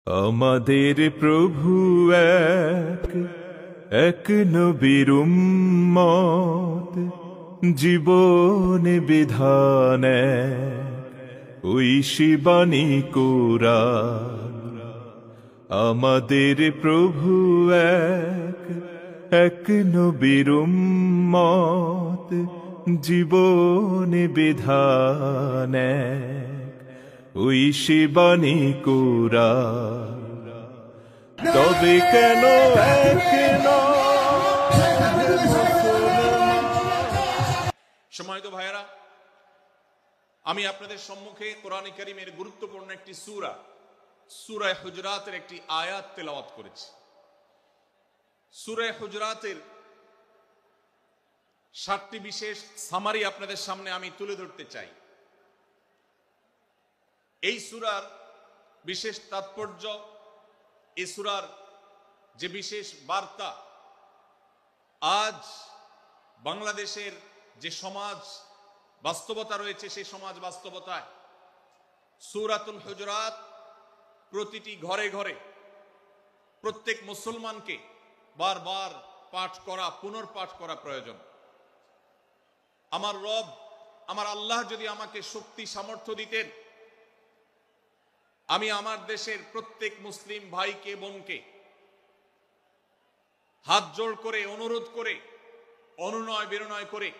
আমাদের প্রভু এক, এক নবীর উম্মত, জীবন বিধান ঐশী কুরআন। আমাদের প্রভু এক, এক নবীর উম্মত, জীবন বিধান ঐশী কুরআন। তবে কেন এক সম্মানিত ভাইয়েরা, আমি আপনাদের সম্মুখে কোরআন কারীমের গুরুত্বপূর্ণ একটি সূরা, সূরা হুজরাতের একটি আয়াত তেলাওয়াত করেছি। সূরা হুজরাতের 7টি বিশেষ সামারি আপনাদের সামনে আমি তুলে ধরতে চাই। এই সূরার বিশেষ তাৎপর্য, এই সূরার যে বিশেষ বার্তা, আজ বাংলাদেশের যে সমাজ বাস্তবতা রয়েছে, সেই সমাজ বাস্তবতায় সূরাতুল হুজরাত প্রতিটি ঘরে ঘরে প্রত্যেক মুসলমানকে বারবার পাঠ করা, পুনর্পাঠ করা প্রয়োজন। আমার রব, আমার আল্লাহ যদি আমাকে শক্তি সামর্থ্য দিতেন, আমি আমার দেশের প্রত্যেক মুসলিম ভাইকে বোনকে হাত জোড় করে অনুরোধ করে, অনুনয় বিনয় করে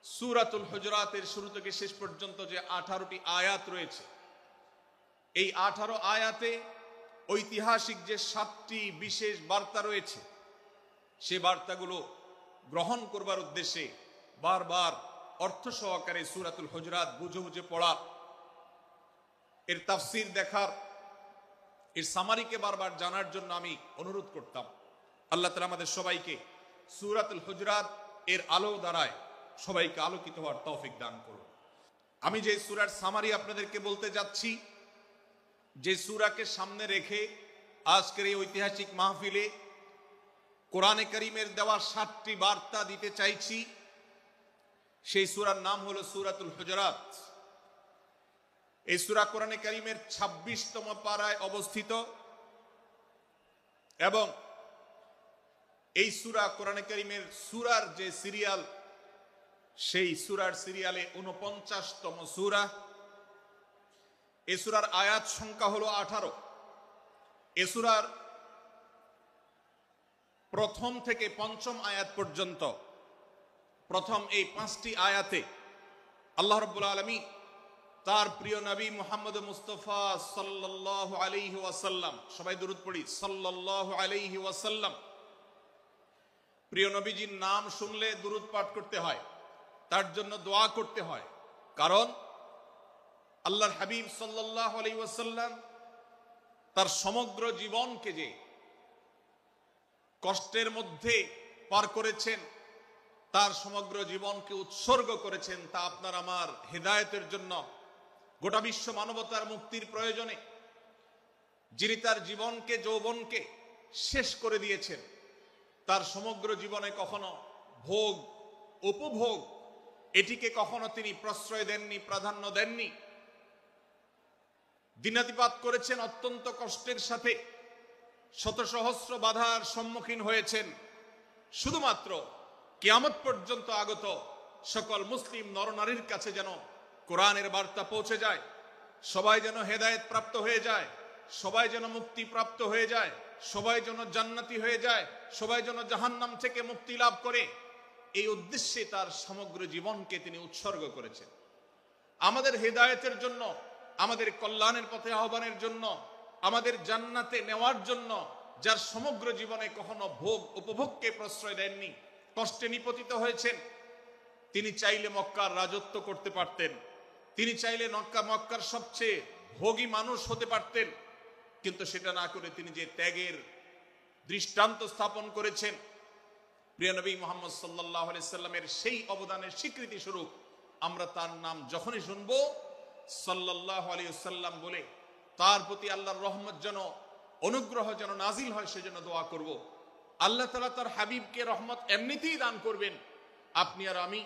সূরাতুল হুজরাতের শুরু থেকে শেষ পর্যন্ত যে 18টি আয়াত রয়েছে, এই 18 আয়াতে ঐতিহাসিক যে 7টি বিশেষ বার্তা রয়েছে, সে বার্তাগুলো গ্রহণ করবার উদ্দেশ্যে বারবার অর্থ সহকারে সূরাতুল হুজরাত বুঝে বুঝে পড়া, এর তাফসীর দেখার, এর সামারিকে বারবার জানার জন্য আমি অনুরোধ করতাম। আল্লাহ তাআলা আমাদের সবাইকে সূরাতুল হুজরাত এর আলো দ্বারায় সবাইকে আলোকিত হওয়ার তৌফিক দান করুন। আমি যে সূরার সামারি আপনাদেরকে বলতে যাচ্ছি, যে সূরাকে সামনে রেখে আজকের এই ঐতিহাসিক মাহফিলে কোরআনে কারীমের দেওয়া 7টি বার্তা দিতে চাইছি, সেই সূরার নাম হলো সূরাতুল হুজরাত। এই সূরা কোরআনে কারীমের 26তম পারায় অবস্থিত এবং এই সূরা কোরআনে কারীমের সূরার যে সিরিয়াল, সেই সূরার সিরিয়ালে 49তম সূরা। এই সূরার আয়াত সংখ্যা হলো 18। এই সূরার প্রথম থেকে পঞ্চম আয়াত পর্যন্ত, প্রথম এই 5টি আয়াতে আল্লাহ রাব্বুল আলামিন তার প্রিয় নবী মুহাম্মদ মুস্তাফা সাল্লাল্লাহু আলাইহি ওয়াসাল্লাম, সবাই দুরূদ পড়ি, সাল্লাল্লাহু আলাইহি ওয়াসাল্লাম, প্রিয় নবীজির নাম শুনলে দুরূদ পাঠ করতে হয়, তার জন্য দোয়া করতে হয়। কারণ আল্লাহর হাবিব সাল্লাল্লাহু আলাইহি ওয়াসাল্লাম তার সমগ্র জীবনকে যে কষ্টের মধ্যে পার করেছেন, তার সমগ্র জীবনকে উৎসর্গ করেছেন, তা আপনার আমার হেদায়েতের জন্য, গোটা বিশ্ব মানবতার মুক্তির প্রয়োজনে। যিনি তার জীবনকে, যৌবনকে শেষ করে দিয়েছেন, তার সমগ্র জীবনে কখনো ভোগ, উপভোগ, এটিকে কখনো তিনি প্রশ্রয় দেননি, প্রাধান্য দেননি। দিনাতিপাত করেছেন অত্যন্ত কষ্টের সাথে, শত সহস্র বাধার সম্মুখীন হয়েছেন, শুধুমাত্র কিয়ামত পর্যন্ত আগত সকল মুসলিম নরনারীর কাছে যেন কোরআনের বার্তা পৌঁছে যায়, সবাই যেন হেদায়েত প্রাপ্ত হয়ে যায়, সবাই যেন মুক্তি প্রাপ্ত হয়ে যায়, সবাই যেন জান্নাতি হয়ে যায়, সবাই যেন জাহান্নাম থেকে মুক্তি লাভ করে, এই উদ্দেশ্যে তার সমগ্র জীবনকে তিনি উৎসর্গ করেছেন। আমাদের হেদায়েতের জন্য, আমাদের কল্যাণের পথে আহ্বানের জন্য, আমাদের জান্নাতে নেওয়ার জন্য, যার সমগ্র জীবনে কখনো ভোগ উপভোগকে প্রশ্রয় দেননি, কষ্টে নিপতিত হয়েছেন, তিনি চাইলে মক্কার রাজত্ব করতে পারতেন, তিনি চাইলে মক্কার সবচেয়ে ভোগী মানুষ হতে পারতেন, কিন্তু সেটা না করে তিনি যে ত্যাগের দৃষ্টান্ত স্থাপন করেছেন, প্রিয় নবী মুহাম্মদ সাল্লাল্লাহু আলাইহি সাল্লামের সেই অবদানের স্বীকৃতি স্বরূপ আমরা তার নাম যখনই শুনবো সাল্লাল্লাহু আলাইহি ওয়াসাল্লাম বলে তার প্রতি আল্লাহর রহমত যেন, অনুগ্রহ যেন নাজিল হয়, সেজন্য দোয়া করব। আল্লাহ তাআলা তার হাবিবকে রহমত এমনিতেই দান করবেন, আপনি আর আমি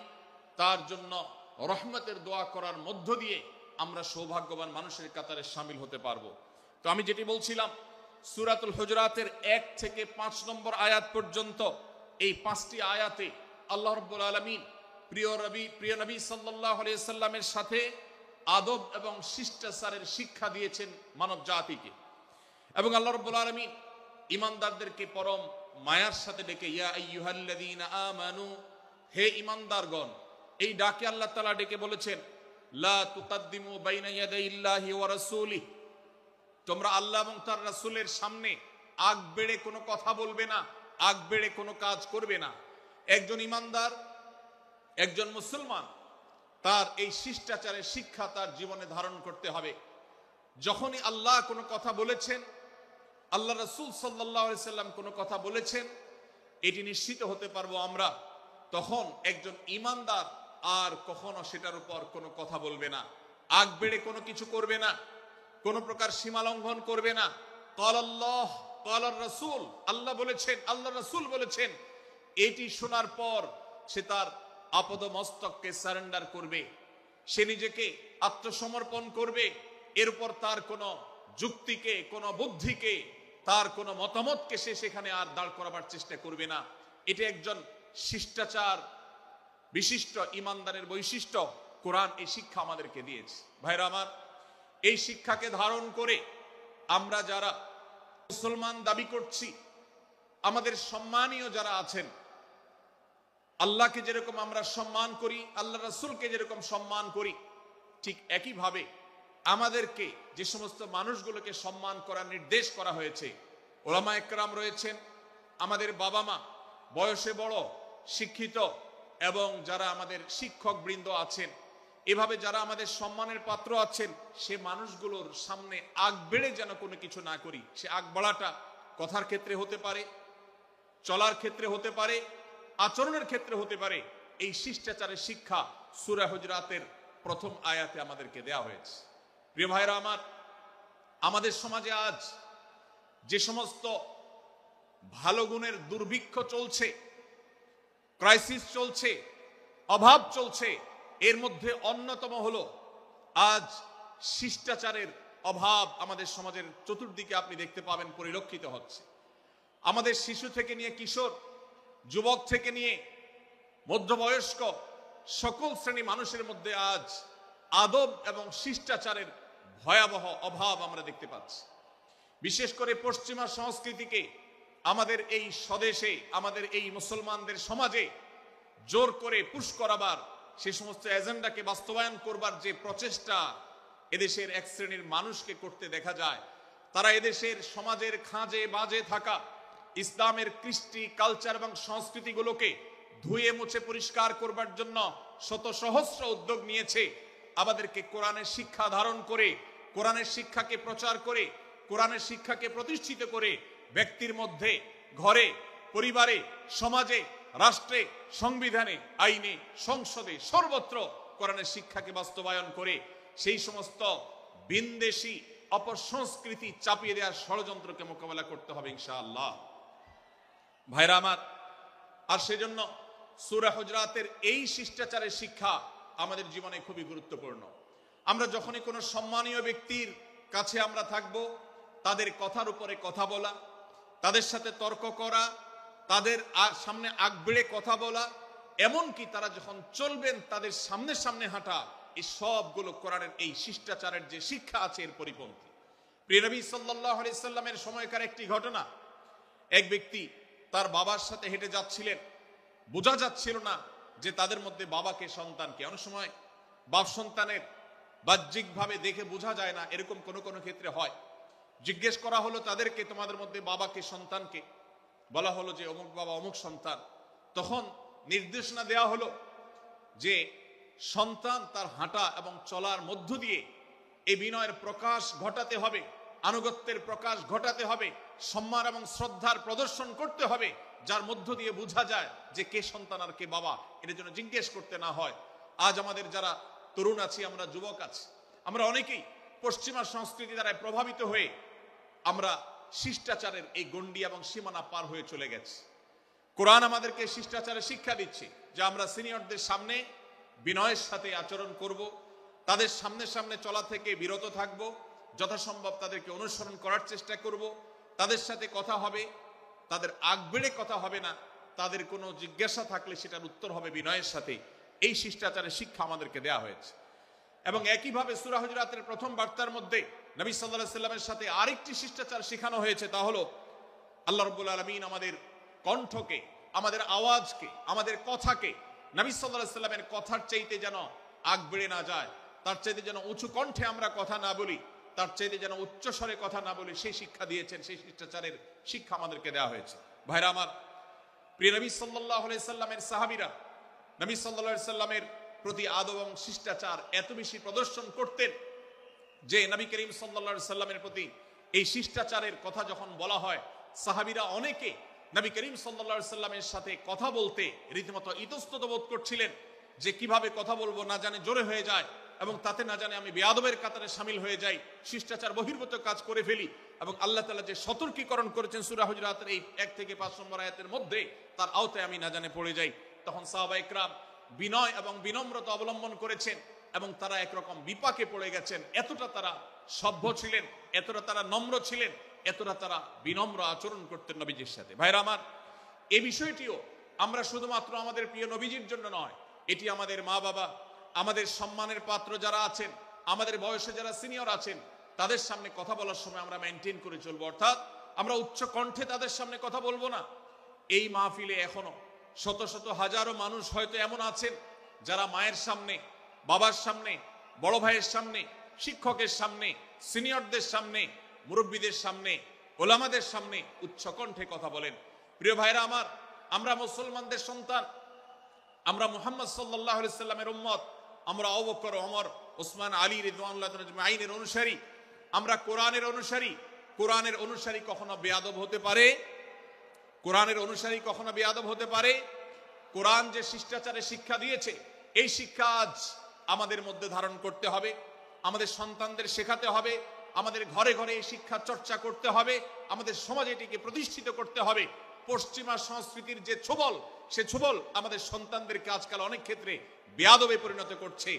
তার জন্য রহমতের দোয়া করার মধ্য দিয়ে আমরা সৌভাগ্যবান মানুষের কাতারে শামিল হতে পারবো। তো আমি যেটি বলছিলাম, সূরাতুল হুজুরাতের 1 থেকে 5 নম্বর আয়াত পর্যন্ত এই 5টি আয়াতে আল্লাহ রাব্বুল আলামিন প্রিয় নবী সাল্লাল্লাহু আলাইহি সাল্লামের সাথে আদব এবং শিষ্টাচারের শিক্ষা দিয়েছেন মানব জাতিকে। এবং আল্লাহ রাব্বুল আলামিন ঈমানদারদেরকে পরম মায়ার সাথে ডেকে ইয়া আইয়ুহাল্লাযীনা আমানু, হে ঈমানদারগণ, এই ডাকে আল্লাহ তাআলা ডেকে বলেছেন লা তুকাদ্দিমু বাইনা ইয়াদাইল্লাহি ওয়া রাসূলিহি, তোমরা আল্লাহ এবং তার রাসূলের সামনে আগ বেড়ে কোনো কথা বলবে না, আগ বেড়ে কোনো কাজ করবে না। একজন ঈমানদার, একজন মুসলমান, তার এই শিষ্টাচারের শিক্ষা তার জীবনে ধারণ করতে হবে। যখনই আল্লাহ কোনো কথা বলেছেন, আল্লাহ রাসূল সাল্লাল্লাহু আলাইহি সাল্লাম কোনো কথা বলেছেন, এটি নিশ্চিত হতে পারবো আমরা, তখন একজন ঈমানদার আর কখনো সেটার উপর কোনো কথা বলবে না, আগ বেড়ে কোনো কিছু করবে না, কোনো প্রকার সীমা লঙ্ঘন করবে না। ক্বালাল্লাহ ক্বালার রাসূল, আল্লাহ বলেছেন, আল্লাহ রাসূল বলেছেন, এটি শোনার পর সে তার আপাদমস্তককে সারেন্ডার করবে, সে নিজেকে আত্মসমর্পণ করবে। এরপর তার কোনো যুক্তিকে, কোনো বুদ্ধিকে, তার কোনো মতামতকে সে সেখানে আর দাঁড় করাবার চেষ্টা করবে না। এটা একজন শিষ্টাচার বিশিষ্ট ঈমানদারের বৈশিষ্ট্য। কোরআন এই শিক্ষা আমাদেরকে দিয়েছে। ভাইরা আমার, এই শিক্ষাকে ধারণ করে আমরা যারা মুসলমান দাবি করছি, আমাদের সম্মানীয় যারা আছেন, আল্লাহকে যেরকম আমরা সম্মান করি, আল্লাহ রাসূলকে যেরকম সম্মান করি, ঠিক একইভাবে আমাদেরকে যে সমস্ত মানুষগুলোকে সম্মান করার নির্দেশ করা হয়েছে, ওলামা একরাম রয়েছেন, আমাদের বাবা মা, বয়সে বড়, শিক্ষিত, এবং যারা আমাদের শিক্ষক বৃন্দ আছেন, এভাবে যারা আমাদের সম্মানের পাত্র আছেন, সে মানুষগুলোর সামনে আগ বেড়ে যেন কোনো কিছু না করি। সে আগ বাড়াটা কথার ক্ষেত্রে হতে পারে, চলার ক্ষেত্রে হতে পারে, আচরণের ক্ষেত্রে হতে পারে। এই শিষ্টাচারের শিক্ষা সূরা হুজুরাতের প্রথম আয়াতে আমাদেরকে দেয়া হয়েছে। প্রিয় ভাইরা আমার, আমাদের সমাজে আজ যে সমস্ত ভালো গুণের দুর্ভিক্ষ চলছে, ক্রাইসিস চলছে, অভাব চলছে, এর মধ্যে অন্যতম হলো আজ শিষ্টাচারের অভাব। আমাদের সমাজের চতুর্দিকে আপনি দেখতে পাবেন পরিলক্ষিত হচ্ছে। আমাদের শিশু থেকে নিয়ে কিশোর, যুবক থেকে নিয়ে মধ্যবয়স্ক, সকল শ্রেণী মানুষের মধ্যে আজ আদব এবং শিষ্টাচারের ভয়াবহ অভাব আমরা দেখতে পাচ্ছি। বিশেষ করে পশ্চিমা সংস্কৃতিকে আমাদের এই স্বদেশে, আমাদের এই মুসলমানদের সমাজে জোর করে পুশ করাবার, সে সমস্ত এজেন্ডাকে বাস্তবায়ন করবার যে প্রচেষ্টা এদেশের এক শ্রেণীর মানুষকে করতে দেখা যায়, তারা এদেশের সমাজের খাঁজে বাজে থাকা ইসলামের কৃষ্টি, কালচার এবং সংস্কৃতিগুলোকে ধুয়ে মুছে পরিষ্কার করবার জন্য শত সহস্র উদ্যোগ নিয়েছে। আমাদেরকে কোরআনের শিক্ষা ধারণ করে, কোরআনের শিক্ষাকে প্রচার করে, কোরআনের শিক্ষাকে প্রতিষ্ঠিত করে ব্যক্তির মধ্যে, ঘরে, পরিবারে, সমাজে, রাষ্ট্রে, সংবিধানে, আইনে, সংসদে, সর্বত্র কোরআনের শিক্ষাকে বাস্তবায়ন করে সেই সমস্ত বিন্দেশী অপসংস্কৃতি চাপিয়ে দেওয়ার ষড়যন্ত্রকে মোকাবেলা করতে হবে ইনশাআল্লাহ। ভাইরা আমার, আর সেজন্য সূরা হুজুরাতের এই শিষ্টাচারের শিক্ষা আমাদের জীবনে খুবই গুরুত্বপূর্ণ। আমরা যখনই কোনো সম্মানীয় ব্যক্তির কাছে আমরা থাকব, তাদের কথার উপরে কথা বলা, তাদের সাথে তর্ক করা, তাদের সামনে আগ বেড়ে কথা বলা, এমনকি তারা যখন চলবেন তাদের সামনে সামনে হাঁটা, এই সবগুলো কোরআনের এই শিষ্টাচারের যে শিক্ষা আছে এর পরিপন্থী। প্রিয় নবী সাল্লাল্লাহু আলাইহি সাল্লামের সময়কার একটি ঘটনা, এক ব্যক্তি তার বাবার সাথে হেঁটে যাচ্ছিলেন, বোঝা যাচ্ছিল না যে তাদের মধ্যে বাবাকে সন্তানকে। অনেক সময় বাপ সন্তানের বাহ্যিকভাবে দেখে বোঝা যায় না, এরকম কোনো কোনো ক্ষেত্রে হয়। জিজ্ঞেস করা হলো তাদেরকে, তোমাদের মধ্যে বাবাকে সন্তানকে? বলা হলো যে অমুক বাবা অমুক সন্তান। তখন নির্দেশনা দেওয়া হলো যে সন্তান তার হাঁটা এবং চলার মধ্য দিয়ে এই বিনয়ের প্রকাশ ঘটাতে হবে, আনুগত্যের প্রকাশ ঘটাতে হবে, সম্মান এবং শ্রদ্ধার প্রদর্শন করতে হবে, যার মধ্য দিয়ে বোঝা যায় যে কে সন্তান আর কে বাবা। এর জন্য জিজ্ঞেস করতে না হয়। আজ আমাদের যারা তরুণ আছি, আমরা যুবক আছি, আমরা অনেকেই পশ্চিমা সংস্কৃতি দ্বারা প্রভাবিত হয়ে আমরা শিষ্টাচারের এই গণ্ডি এবং সীমানা পার হয়ে চলে গেছি। কোরআন আমাদেরকে শিষ্টাচারের শিক্ষা দিচ্ছে যে আমরা সিনিয়রদের সামনে বিনয়ের সাথে আচরণ করব, তাদের সামনে সামনে চলা থেকে বিরত থাকব, যথাসম্ভব তাদেরকে অনুসরণ করার চেষ্টা করব। তাদের সাথে কথা হবে, তাদের আগ বেড়ে কথা হবে না, তাদের কোনো জিজ্ঞাসা থাকলে সেটার উত্তর হবে বিনয়ের সাথে। এই শিষ্টাচারের শিক্ষা আমাদেরকে দেয়া হয়েছে। এবং একইভাবে সূরা হুজুরাতের প্রথম বার্তার মধ্যে নবী সাল্লাল্লাহু আলাইহি সাল্লামের সাথে আরেকটি শিষ্টাচার শেখানো হয়েছে, তা হলো আল্লাহ রাব্বুল আলামিন আমাদের কণ্ঠকে, আমাদের আওয়াজকে, আমাদের কথাকে নবী সাল্লাল্লাহু আলাইহি সাল্লামের কথার চাইতে যেন আগ বেড়ে না যায়, তার চাইতে যেন উঁচু কণ্ঠে আমরা কথা না বলি, তার চাইতে যেন উচ্চ স্বরে কথা না বলি, সেই শিক্ষা দিয়েছেন। সেই শিষ্টাচারের শিক্ষা আমাদেরকে দেওয়া হয়েছে। ভাইরা আমার, প্রিয় নবী সাল্লাল্লাহু আলাইহি সাল্লামের সাহাবীরা নবী সাল্লাল্লাহু আলাইহি সাল্লামের প্রতি আদব এবং শিষ্টাচার এত বেশি প্রদর্শন করতেন যে নবী করিম সাল্লাল্লাহু আলাইহি সাল্লামের প্রতি এই শিষ্টাচারের কথা যখন বলা হয়, সাহাবীরা অনেকে নবী করিম সাল্লাল্লাহু আলাইহি সাল্লামের সাথে কথা বলতে রীতিমতো ইতস্তত বোধ করছিলেন যে কিভাবে কথা বলবো, না জানে জোরে হয়ে যায় এবং তাতে না জানে আমি বেয়াদবের কাতারে শামিল হয়ে যাই, শিষ্টাচার বহির্ভূত কাজ করে ফেলি। এবং আল্লাহ তাআলা যে সতর্কীকরণ করেছেন সূরা হুজুরাতের এই 1 থেকে 5 নম্বর আয়াতের মধ্যে, তার আওতায় আমি না জানে পড়ে যাই। তখন সাহাবায়ে কেরাম বিনয় এবং বিনম্রতা অবলম্বন করেছেন এবং তারা একরকম বিপাকে পড়ে গেছেন। এতটা তারা সভ্য ছিলেন, এতটা তারা নম্র ছিলেন, এতটা তারা বিনম্র আচরণ করতেন নবীজির সাথে। ভাইরা আমার, এই বিষয়টিও আমরা শুধুমাত্র আমাদের প্রিয় নবীজির জন্য নয়, এটি আমাদের মা বাবা, আমাদের সম্মানের পাত্র যারা আছেন, আমাদের বয়সে যারা সিনিয়র আছেন, তাদের সামনে কথা বলার সময় আমরা মেনটেন করে চলবো। অর্থাৎ আমরা উচ্চ কণ্ঠে তাদের সামনে কথা বলবো না। এই মাহফিলে এখনো শত শত হাজারো মানুষ হয়তো এমন আছেন যারা মায়ের সামনে, বাবার সামনে, বড় ভাইয়ের সামনে, শিক্ষকের সামনে, সিনিয়রদের সামনে, মুরব্বীদের সামনে, ওলামাদের সামনে উচ্চ কণ্ঠে কথা বলেন। প্রিয় ভাইরা আমার, আমরা মুসলমানদের সন্তান, আমরা মুহাম্মদ সাল্লাল্লাহু আলাইহি সাল্লামের উম্মত, আমরা আবু বকর, ওমর, ওসমান, আলী রাদিয়াল্লাহু আজমাইনের অনুসারী, আমরা কোরআনের অনুসারী। কোরআনের অনুসারী কখনো বেয়াদব হতে পারে? কোরআনের অনুসারী কখনো বেয়াদব হতে পারে? কোরআন যে শিষ্টাচারের শিক্ষা দিয়েছে, এই শিক্ষা আজ আমাদের মধ্যে ধারণ করতে হবে, আমাদের সন্তানদের শেখাতে হবে, আমাদের ঘরে ঘরে এই শিক্ষা চর্চা করতে হবে, আমাদের সমাজে এটিকে প্রতিষ্ঠিত করতে হবে। পশ্চিমা সংস্কৃতির যে ছোবল, সে ছোবল আমাদের সন্তানদেরকে আজকাল অনেক ক্ষেত্রে বেয়াদবে পরিণত করছে,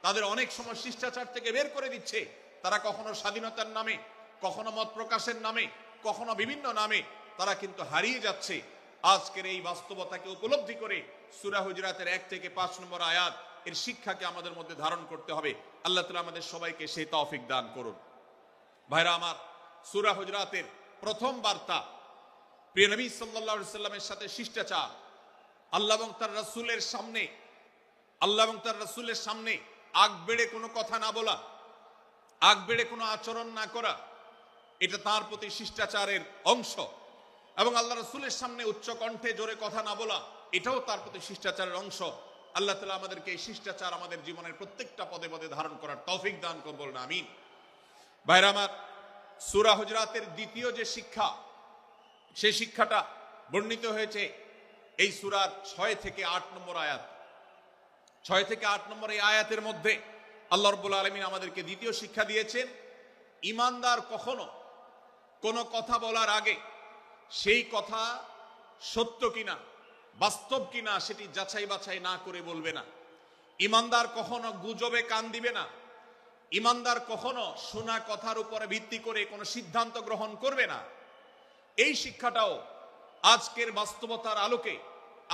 তাদের অনেক সময় শিষ্টাচার থেকে বের করে দিচ্ছে। তারা কখনো স্বাধীনতার নামে, কখনো মত প্রকাশের নামে, কখনো বিভিন্ন নামে তারা কিন্তু হারিয়ে যাচ্ছে। আজকের এই বাস্তবতাকে উপলব্ধি করে সূরা হুজুরাতের 1 থেকে 5 নম্বর আয়াত এর শিক্ষাকে আমাদের মধ্যে ধারণ করতে হবে। আল্লাহ তাআলা আমাদের সবাইকে সেই তৌফিক দান করুন। ভাইরা আমার, সূরা হুজুরাতের প্রথম বার্তা প্রিয় নবী সাল্লাল্লাহু আলাইহি সাল্লামের সাথে শিষ্টাচার। আল্লাহ এবং তার রাসূলের সামনে, আল্লাহ এবং তার রাসূলের সামনে আগ বেড়ে কোনো কথা না বলা, আগ বেড়ে কোনো আচরণ না করা, এটা তার প্রতি শিষ্টাচারের অংশ। এবং আল্লাহ রাসূলের সামনে উচ্চ কণ্ঠে জোরে কথা না বলা, এটাও তার প্রতি শিষ্টাচারের অংশ। আল্লাহ তাআলা আমাদেরকে এই শিষ্টাচার আমাদের জীবনের প্রত্যেকটা পদে পদে ধারণ করার তৌফিক দান করুন, বলুন আমিন। ভাইরা আমার, সূরা হুজুরাতের দ্বিতীয় যে শিক্ষা, সেই শিক্ষাটা বর্ণিত হয়েছে এই সূরার 6 থেকে 8 নম্বর আয়াত। 6 থেকে 8 নম্বর এই আয়াতের মধ্যে আল্লাহ রাব্বুল আলামিন আমাদেরকে দ্বিতীয় শিক্ষা দিয়েছেন, ঈমানদার কখনো কোনো কথা বলার আগে সেই কথা সত্য কিনা, বাস্তব কিনা সেটি যাচাই বাছাই না করে বলবে না। ঈমানদার কখনো গুজবে কান দিবে না। ঈমানদার কখনো শোনা কথার উপরে ভিত্তি করে কোনো সিদ্ধান্ত গ্রহণ করবে না। এই শিক্ষাটাও আজকের বাস্তবতার আলোকে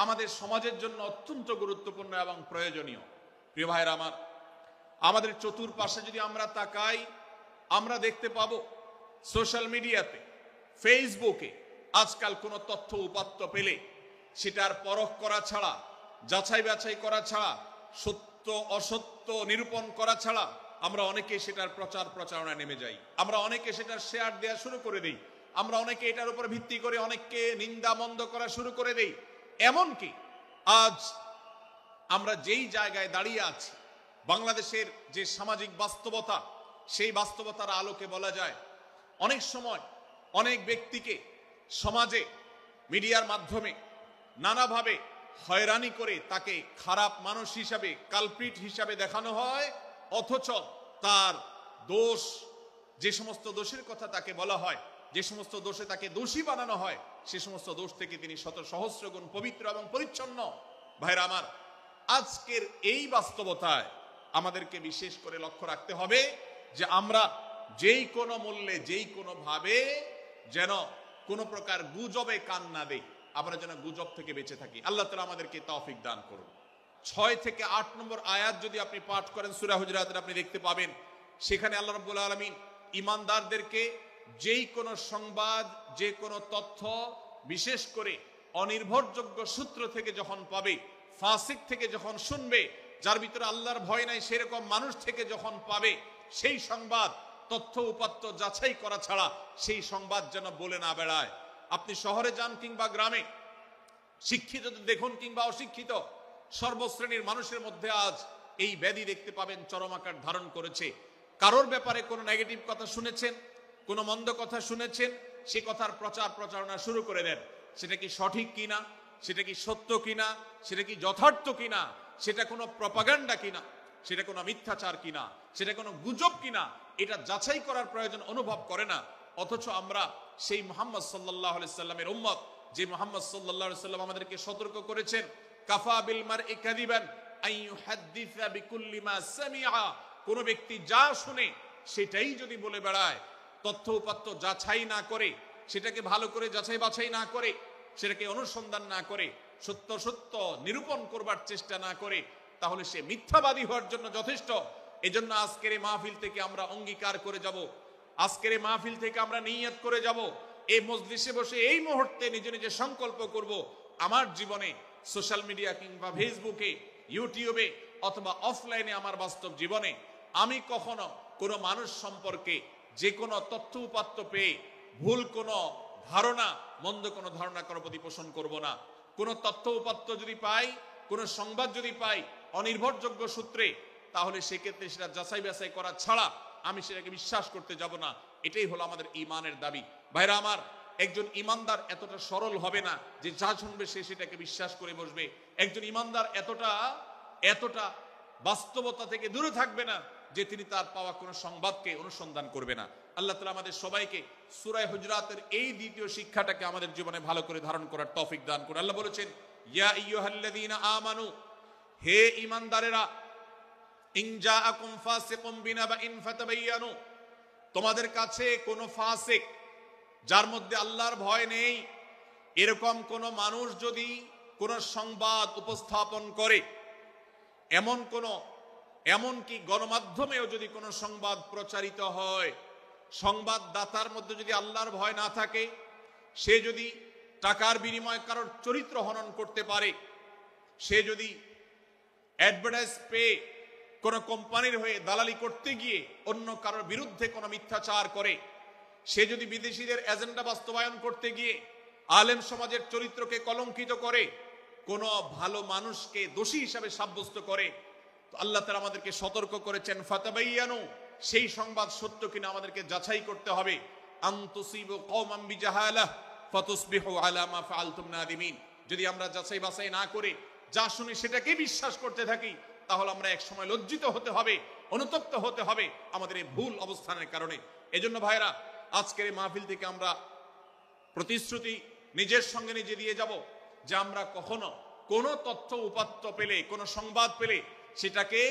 আমাদের সমাজের জন্য অত্যন্ত গুরুত্বপূর্ণ এবং প্রয়োজনীয়। প্রিয় ভাইরা আমার, আমাদের চতুর্পাশে যদি আমরা তাকাই, আমরা দেখতে পাবো সোশ্যাল মিডিয়াতে, ফেসবুকে আজকাল কোনো তথ্য উপাত্ত পেলে সেটার পরখ করা ছাড়া, যাচাই বাছাই করা ছাড়া, সত্য অসত্য নিরূপণ করা ছাড়া আমরা অনেকে সেটার প্রচার প্রচারণায় নেমে যাই। আমরা অনেকে সেটার শেয়ার দেওয়া শুরু করে দিই। আমরা অনেকে এটার উপর ভিত্তি করে অনেককে নিন্দা মন্দ করা শুরু করে দেই। এমনকি আজ আমরা যেই জায়গায় দাঁড়িয়ে আছি, বাংলাদেশের যে সামাজিক বাস্তবতা, সেই বাস্তবতার আলোকে বলা যায় অনেক সময় অনেক ব্যক্তিকে সমাজে মিডিয়ার মাধ্যমে নানাভাবে হয়রানি করে তাকে খারাপ মানুষ হিসাবে, কালপ্রিট হিসাবে দেখানো হয়, অথচ তার দোষ, যে সমস্ত দোষের কথা তাকে বলা হয়, যে সমস্ত দোষে তাকে দোষী বানানো হয়, সে সমস্ত দোষ থেকে তিনি শত সহস্র গুণ পবিত্র এবং পরিচ্ছন্ন। ভাইরা আমার, আজকের এই বাস্তবতায় আমাদেরকে বিশেষ করে লক্ষ্য রাখতে হবে যে আমরা যেই কোনো মূল্যে যেই কোনো ভাবে যেন কোনো প্রকার গুজবে কান না দেই, আমরা যেন গুজব থেকে বেঁচে থাকি। আল্লাহ তাআলা আমাদেরকে তৌফিক দান করুন। 6 থেকে 8 নম্বর আয়াত যদি আপনি পাঠ করেন সূরা হুজুরাতের, আপনি দেখতে পাবেন সেখানে আল্লাহ রাব্বুল আলামিন ঈমানদারদেরকে যেই কোনো সংবাদ, যে কোনো তথ্য, বিশেষ করে অনির্ভরযোগ্য সূত্র থেকে যখন পাবে, ফাসিক থেকে যখন শুনবে, যার ভিতরে আল্লাহর ভয় নাই সেরকম মানুষ থেকে যখন পাবে, সেই সংবাদ তথ্য উপাত্ত যাচাই করা ছাড়া সেই সংবাদ যেন বলে না বেড়ায়। আপনি শহরে যান কিংবা গ্রামে, শিক্ষিত দেখুন কিংবা অশিক্ষিত, সর্বশ্রেণীর মানুষের মধ্যে আজ এই ব্যাধি দেখতে পাবেন চরম আকার ধারণ করেছে। কারোর ব্যাপারে কোনো নেগেটিভ কথা শুনেছেন, কোনো মন্দ কথা শুনেছেন, সে কথার প্রচার প্রচারণা শুরু করে দেন। সেটা কি সঠিক কিনা, সেটা কি সত্য কিনা, সেটা কি যথার্থ কিনা, সেটা কোনো প্রপাগান্ডা কিনা, সেটা কোনো মিথ্যাচার কিনা, সেটা কোনো গুজব কিনা, এটা যাচাই করার প্রয়োজন অনুভব করে না। অথচ আমরা সেই মুহাম্মদ সাল্লাল্লাহু আলাইহি সাল্লামের উম্মত, যে মুহাম্মদ সাল্লাল্লাহু আলাইহি সাল্লাম আমাদেরকে সতর্ক করেছেন, কাফা বিল মারই কাযিবান আন ইউহাদ্দিসা বিকুল্লি মা সামিআ, কোন ব্যক্তি যা শুনে সেটাই যদি বলে বেড়ায়, তথ্য উপাত্ত যাচাই না করে, সেটাকে ভালো করে যাচাই বাছাই না করে, সেটাকে অনুসন্ধান না করে, সত্য সত্য নিরূপণ করবার চেষ্টা না করে, তাহলে সে মিথ্যাবাদী হওয়ার জন্য যথেষ্ট। এজন্য আজকের এই মাহফিল থেকে আমরা অঙ্গীকার করে যাব, আজকের এই মাহফিল থেকে আমরা নিয়ত করে যাব, এই মজলিসে বসে এই মুহূর্তে নিজে নিজে সংকল্প করব, আমার জীবনে সোশ্যাল মিডিয়া কিংবা ফেসবুকে, ইউটিউবে অথবা অফলাইনে আমার বাস্তব জীবনে আমি কখনো কোনো মানুষ সম্পর্কে যে কোনো তথ্য উপাত্ত পেয়ে ভুল কোনো ধারণা, মন্দ কোনো ধারণা কারো প্রতি পোষণ করব না। কোনো তথ্য উপাত্ত যদি পাই, কোনো সংবাদ যদি পাই অনির্ভরযোগ্য সূত্রে, তাহলে সেক্ষেত্রে সেটা যাচাই বাছাই করা ছাড়া আমি সেটাকে বিশ্বাস করতে যাব না। এটাই হলো আমাদের ঈমানের দাবি। ভাইরা আমার, একজন ঈমানদার এতটা সরল হবে না যে যা শুনবে সে সেটাকে বিশ্বাস করে বসবে। একজন ঈমানদার এতটা বাস্তবতা থেকে দূরে থাকবে না যে তিনি তার পাওয়া কোনো সংবাদকে অনুসন্ধান করবে না। আল্লাহ তাআলা আমাদের সবাইকে সূরা হুজুরাতের এই দ্বিতীয় শিক্ষাটাকে আমাদের জীবনে ভালো করে ধারণ করার তৌফিক দান করুন। আল্লাহ বলেছেন, ইয়া আইয়ুহাল্লাযীনা আমানু, হে ঈমানদারেরা, ইন জাআকুম ফাসিকুম বিনাবাইন ফাতাবায়ানু, তোমাদের কাছে কোনো ফাসিক, যার মধ্যে আল্লাহর ভয় নেই, এরকম কোন মানুষ যদি কোন সংবাদ উপস্থাপন করে, এমনকি গণমাধ্যমেও যদি কোনো সংবাদ প্রচারিত হয়, সংবাদদাতার মধ্যে যদি আল্লাহর ভয় না থাকে, সে যদি টাকার বিনিময়ে কারোর চরিত্র হনন করতে পারে, সে যদি অ্যাডভার্টাইজ পেয়ে কোনো কোম্পানির হয়ে দালালি করতে গিয়ে অন্য কারোর বিরুদ্ধে কোনো মিথ্যাচার করে, সে যদি বিদেশিদের এজেন্ডা বাস্তবায়ন করতে গিয়ে আলেম সমাজের চরিত্রকে কলঙ্কিত করে, কোনো ভালো মানুষকে দোষী হিসাবে সাব্যস্ত করে, তো আল্লাহ তাআলা আমাদেরকে সতর্ক করেছেন, ফাতাবায়ানু, সেই সংবাদ সত্য কিনা আমাদেরকে যাচাই করতে হবে। আন তুসিবু কওমান বিজাহালাহ ফাতুসবিহু আলা মা ফাআলতুম নাদিমিন, যদি আমরা যাচাই বাছাই না করে যা শুনি সেটাকে বিশ্বাস করতে থাকি, তাহলে আমরা এক সময় লজ্জিত হতে হবে, অনুতপ্ত হতে হবে আমাদের এই ভুল অবস্থানের কারণে। এজন্য ভাইরা, আজকের এই মাহফিল থেকে আমরা প্রতিশ্রুতি নিজের সঙ্গে নিজে দিয়ে যাব যে আমরা কখনো কোনো তথ্য উপাত্ত পেলে, কোনো সংবাদ পেলে, সেটাকে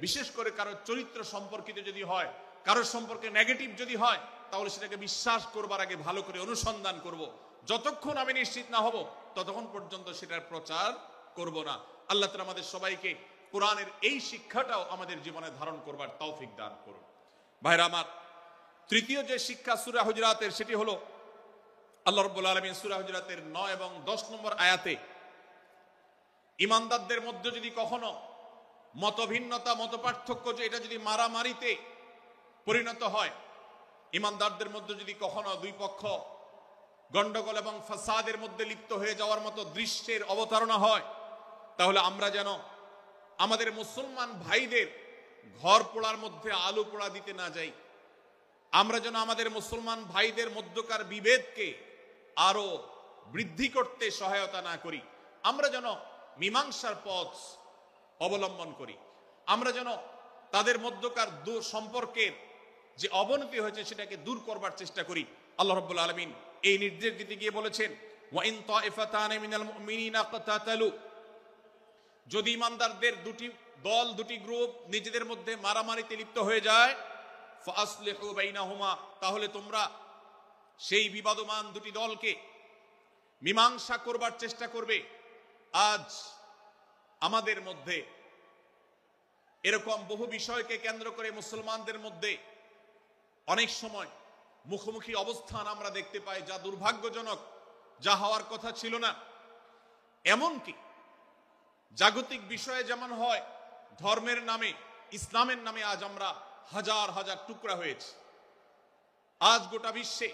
বিশেষ করে কারোর চরিত্র সম্পর্কিত যদি হয়, কারোর সম্পর্কে নেগেটিভ যদি হয়, তাহলে সেটাকে বিশ্বাস করবার আগে ভালো করে অনুসন্ধান করব। যতক্ষণ আমি নিশ্চিত না হব ততক্ষণ পর্যন্ত সেটার প্রচার করব না। আল্লাহ তাআলা আমাদের সবাইকে কোরআনের এই শিক্ষাটাও আমাদের জীবনে ধারণ করবার তৌফিক দান করুন। ভাইরা আমার, তৃতীয় যে শিক্ষা সূরা হুজুরাতের, সেটি হলো আল্লাহ রাব্বুল আলামিন সূরা হুজুরাতের 9 এবং 10 নম্বর আয়াতে ঈমানদারদের মধ্যে যদি কখনো মতভিন্নতা, মতপার্থক্য, যে এটা যদি মারামারিতে পরিণত হয়, ঈমানদারদের মধ্যে যদি কখনো দুই পক্ষ গন্ডগোল এবং ফাসাদের মধ্যে লিপ্ত হয়ে যাওয়ার মতো দৃশ্যের অবতারণা হয়, তাহলে আমরা যেন আমাদের মুসলমান ভাইদের ঘর পোড়ার মধ্যে আলু পোড়া দিতে না যাই। আমরা যেন আমাদের মুসলমান ভাইদের মধ্যকার বিভেদকে আরো বৃদ্ধি করতে সহায়তা না করি। আমরা যেন মীমাংসার পথ অবলম্বন করি। আমরা যেন তাদের মধ্যকার সম্পর্কের যে অবনতি হয়েছে সেটাকে দূর করবার চেষ্টা করি। আল্লাহ রাব্বুল আলামিন এই নির্দেশ দিতে গিয়ে বলেছেন, ওয়া ইন তাইফাতানি মিনাল মুমিনিনা ইকতাতালু, যদি ইমানদারদের দুটি দল, দুটি গ্রুপ নিজেদের মধ্যে মারামারিতে লিপ্ত হয়ে যায়, ফাসলিহু বাইনাহুমা, তাহলে তোমরা সেই বিবাদমান দুটি দলকে মীমাংসা করবার চেষ্টা করবে। আজ আমাদের মধ্যে এরকম বহু বিষয়কে কেন্দ্র করে মুসলমানদের মধ্যে অনেক সময় মুখোমুখি অবস্থান আমরা দেখতে পাই, যা দুর্ভাগ্যজনক, যা হওয়ার কথা ছিল না। এমনকি জাগতিক বিষয়ে যেমন হয়, ধর্মের নামে, ইসলামের নামে আজ আমরা হাজার হাজার টুকরা হয়েছি। আজ গোটা বিশ্বে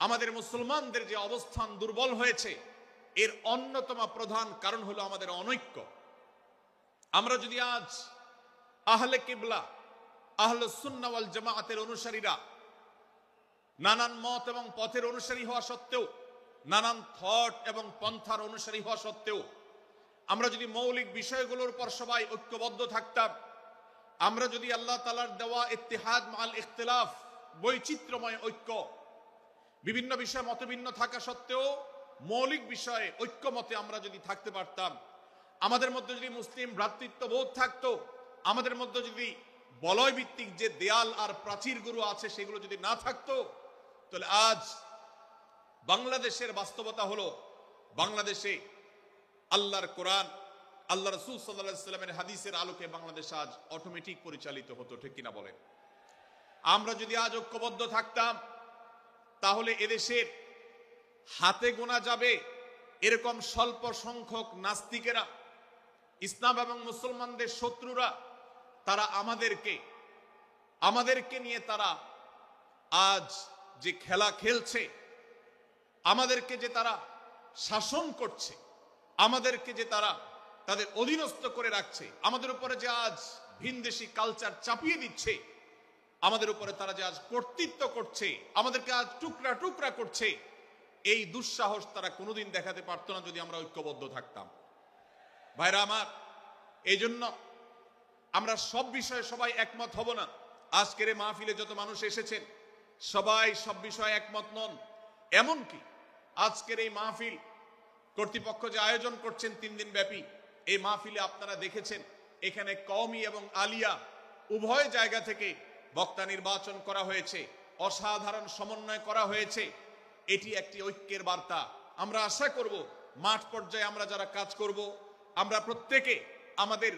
আমাদের মুসলমানদের যে অবস্থান দুর্বল হয়েছে, এর অন্যতম প্রধান কারণ হলো আমাদের অনৈক্য। আমরা যদি আজ আহলে কিবলা, আহলে সুন্নাহ ওয়াল জামাআতের অনুসারীরা নানান মত এবং পথের অনুসারী হওয়া সত্ত্বেও, নানান থট এবং পন্থার অনুসারী হওয়া সত্ত্বেও, আমরা যদি মৌলিক বিষয়গুলোর উপর সবাই ঐক্যবদ্ধ থাকতাম, আমরা যদি আল্লাহ তাআলার দেওয়া ইত্তিহাদ মাল ইখতিলাফ, বৈচিত্র্যময় ঐক্য, বিভিন্ন বিষয়ে মতভিন্ন থাকা সত্ত্বেও মৌলিক বিষয়ে ঐক্যমতে আমরা যদি থাকতে পারতাম, আমাদের মধ্যে যদি মুসলিম ভ্রাতৃত্ববোধ থাকতো, আমাদের মধ্যে যদি বলয় ভিত্তিক যে দেয়াল আর প্রাচীরগুলো আছে সেগুলো যদি না থাকতো, তাহলে আজ বাংলাদেশের বাস্তবতা হলো, বাংলাদেশে আল্লাহর কোরআন, আল্লাহ রাসূল সাল্লাল্লাহু আলাইহি ওয়াসাল্লামের হাদিসের আলোকে বাংলাদেশ আজ অটোমেটিক পরিচালিত হতো, ঠিক কিনা বলেন? আমরা যদি আজ ঐক্যবদ্ধ থাকতাম, তাহলে এদেশের হাতে গোনা যাবে এরকম স্বল্প সংখ্যক নাস্তিকেরা, ইসলাম এবং মুসলমানদের শত্রুরা, তারা আমাদেরকে নিয়ে তারা আজ যে খেলা খেলছে, আমাদেরকে যে তারা শাসন করছে, আমাদেরকে যে তারা তাদের অধীনস্থ করে রাখছে, আমাদের উপরে যে আজ ভিনদেশি কালচার চাপিয়ে দিচ্ছে, আমাদের উপরে তারা যে আজ কর্তৃত্ব করছে, আমাদেরকে আজ টুকরা টুকরা করছে, এই দুঃসাহস তারা কোনোদিন দেখাতে পারতো না যদি আমরা ঐক্যবদ্ধ থাকতাম। ভাইরা আমার, এই জন্য আমরা সব বিষয়ে সবাই একমত হব না। আজকের এই মাহফিলে যত মানুষ এসেছেন সবাই সব বিষয়ে একমত নন। এমনকি আজকের এই মাহফিল কর্তৃপক্ষ যে আয়োজন করছেন 3 দিন ব্যাপী, এই মাহফিলে আপনারা দেখেছেন এখানে কওমি এবং আলিয়া উভয় জায়গা থেকে বক্তা নির্বাচন করা হয়েছে, অসাধারণ সমন্বয় করা হয়েছে। এটি একটি ঐক্যের বার্তা। আমরা আশা করব মাঠ পর্যায়ে আমরা যারা কাজ করব, আমরা প্রত্যেকে আমাদের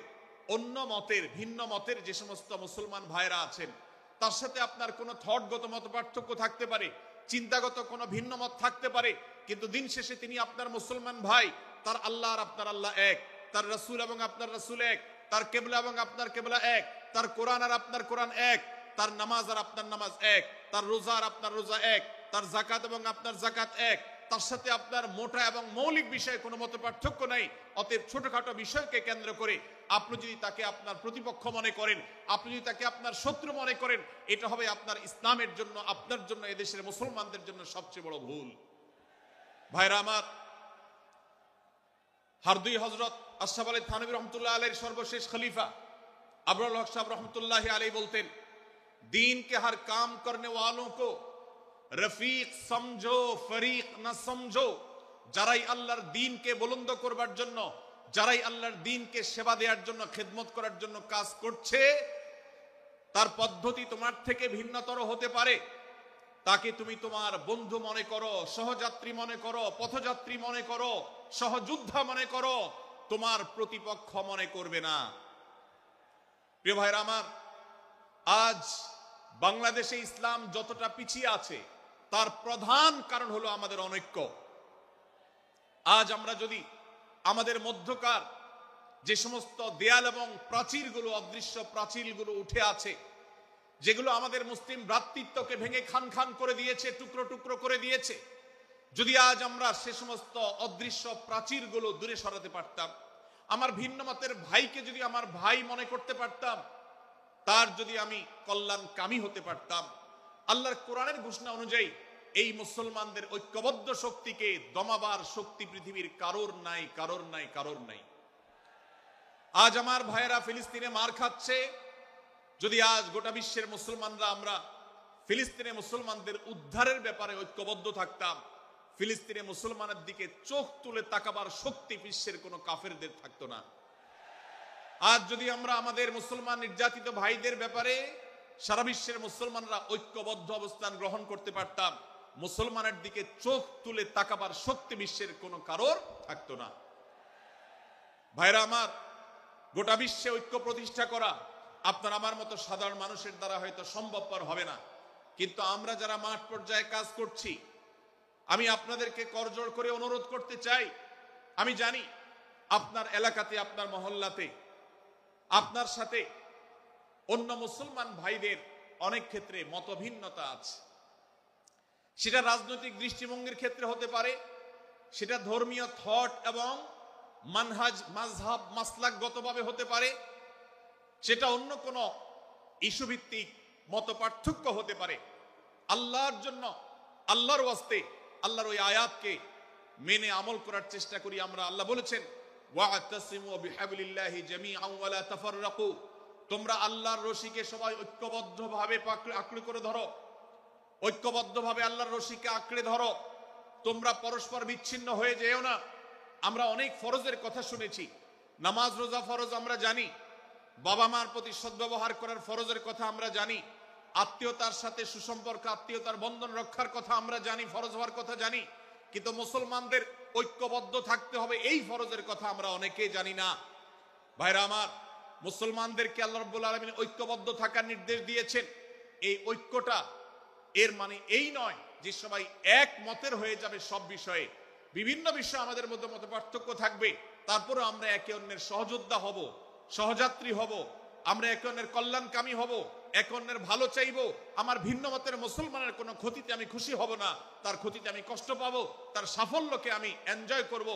অন্য মতের, ভিন্ন মতের যে সমস্ত মুসলমান ভাইরা আছেন, তার সাথে আপনার কোনো থটগত মত পার্থক্য থাকতে পারে, চিন্তাগত কোনো ভিন্ন মত থাকতে পারে, কিন্তু দিন শেষে তিনি আপনার মুসলমান ভাই। তার আল্লাহ আর আপনার আল্লাহ এক, তার রাসূল এবং আপনার রাসূল এক, তার কিবলা এবং আপনার কিবলা এক, তার কোরআন আর আপনার কোরআন এক, তার নামাজ আর আপনার নামাজ এক, তার রোজা আর আপনার রোজা এক, তার যাকাত এবং আপনার যাকাত এক, তার সাথে আপনার মোটা এবং মৌলিক বিষয়ে কোনো মত পার্থক্য নাই। অতএব ছোটখাটো বিষয়কে কেন্দ্র করে আপনি যদি তাকে আপনার প্রতিপক্ষ মনে করেন, আপনি যদি তাকে আপনার শত্রু মনে করেন, এটা হবে আপনার ইসলামের জন্য, আপনার জন্য, এদেশের মুসলমানদের জন্য সবচেয়ে বড় ভুল। ভাইরা আমার, হারদুই হযরত আশরাফ আলী থানভী রহমতুল্লাহ আলাইহির সর্বশেষ খলিফা আবরুল হক সাহেব রহমতুল্লাহ আলাইহি বলতেন, दीन के हर काम करने वालों को रफीक समझो, फरीक न समझो। যারাই আল্লাহর দ্বীনকে বুলন্দ করবার জন্য, যারাই আল্লাহর দ্বীনকে সেবা দেওয়ার জন্য, খেদমত করার জন্য কাজ করছে, তার পদ্ধতি তোমার থেকে ভিন্নতর হতে পারে। তাকে তুমি তোমার বন্ধু মনে করো, সহযাত্রী মনে করো, পথযাত্রী মনে করো, সহযোদ্ধা মনে করো, তোমার প্রতিপক্ষ মনে করবে না। প্রিয় ভাইরা আমার, আজ বাংলাদেশে ইসলাম যতটা পিছিয়ে আছে তার প্রধান কারণ হলো আমাদের অনৈক্য। আজ আমরা যদি আমাদের মধ্যকার যে সমস্ত দেয়াল এবং প্রাচীরগুলো, অদৃশ্য প্রাচীরগুলো উঠে আছে, যেগুলো আমাদের মুসলিম ভ্রাতৃত্বকে ভেঙে খান খান করে দিয়েছে, টুকরো টুকরো করে দিয়েছে, যদি আজ আমরা সে সমস্ত অদৃশ্য প্রাচীরগুলো দূরে সরাতে পারতাম, আমার ভিন্ন মতের ভাইকে যদি আমার ভাই মনে করতে পারতাম, তার যদি আমি কল্যাণকামী হতে পারতাম, আল্লাহর কোরআনের ঘোষণা অনুযায়ী এই মুসলমানদের ঐক্যবদ্ধ শক্তিকে দমাবার শক্তি পৃথিবীর কারোর নাই, কারোর নাই, কারোর নাই। আজ আমার ভাইয়েরা ফিলিস্তিনে মার খাচ্ছে, যদি আজ গোটা বিশ্বের মুসলমানরা আমরা ফিলিস্তিনে মুসলমানদের উদ্ধারের ব্যাপারে ঐক্যবদ্ধ থাকতাম, ফিলিস্তিনে মুসলমানের দিকে চোখ তুলে তাকাবার শক্তি বিশ্বের কোনো কাফেরদের থাকতো না। আজ যদি আমরা আমাদের মুসলমান নির্যাতিত ভাইদের ব্যাপারে সারা বিশ্বের মুসলমানরা ঐক্যবদ্ধ অবস্থান গ্রহণ করতে পারতাম, মুসলমানের দিকে চোখ তুলে তাকাবার শক্তি বিশ্বের কোনো কারোর থাকতো না। ভাইরা আমার, গোটা বিশ্বে ঐক্য প্রতিষ্ঠা করা আপনার আমার মতো সাধারণ মানুষের দ্বারা হয়তো সম্ভবপর হবে না, কিন্তু আমরা যারা মাঠ পর্যায়ে কাজ করছি, আমি আপনাদেরকে করজোড় করে অনুরোধ করতে চাই। আমি জানি আপনার এলাকাতে, আপনার মহল্লাতে আপনার সাথে অন্য মুসলমান ভাইদের অনেক ক্ষেত্রে মতভিন্নতা আছে। সেটা রাজনৈতিক দৃষ্টিভঙ্গির ক্ষেত্রে হতে পারে, সেটা ধর্মীয় থট এবং মানহাজ মাযহাব মাসলাকগতভাবে হতে পারে, সেটা অন্য কোনো ইস্যু ভিত্তিক মত পার্থক্য হতে পারে। আল্লাহর জন্য, আল্লাহর ওয়াস্তে, আল্লাহর ওই আয়াতকে মেনে আমল করার চেষ্টা করি আমরা। আল্লাহ বলেছেন, ওয়া'তাসিমু বিহাবলিল্লাহি জামিআন ওয়া লা তাফাররাকু, তোমরা আল্লাহর রশিকে সবাই ঐক্যবদ্ধভাবে আঁকড়ে করে ধরো, ঐক্যবদ্ধভাবে আল্লাহর রশিকে আঁকড়ে ধরো, তোমরা পরস্পর বিচ্ছিন্ন হয়ে যেও না। আমরা অনেক ফরজের কথা শুনেছি, নামাজ রোজা ফরজ আমরা জানি, বাবা মার প্রতি সদ্ব্যবহার করার ফরজের কথা আমরা জানি, আত্মীয়তার সাথে সুসম্পর্ক, আত্মীয়তার বন্ধন রক্ষার কথা আমরা জানি, ফরজ হওয়ার কথা জানি, কিন্তু মুসলমানদের ঐক্যবদ্ধ থাকতে হবে এই ফরজের কথা আমরা অনেকেই জানি না। ভাইরা আমার, মুসলমানদেরকে আল্লাহ রাব্বুল আলামিন ঐক্যবদ্ধ থাকার নির্দেশ দিয়েছেন। এই ঐক্যটা এর মানে এই নয় যে সবাই এক মতের হয়ে যাবে সব বিষয়ে। বিভিন্ন বিষয়ে আমাদের মধ্যে মত পার্থক্য থাকবে, তারপরে আমরা একে অন্যের সহযোদ্ধা হব, সহযাত্রী হব, আমরা একে অন্যের কল্যাণকামী হব, একে অন্যের ভালো চাইবো। আমার ভিন্ন মতের মুসলমানের কোনো ক্ষতিতে আমি খুশি হব না, তার ক্ষতিতে আমি কষ্ট পাবো, তার সাফল্যকে আমি এনজয় করব,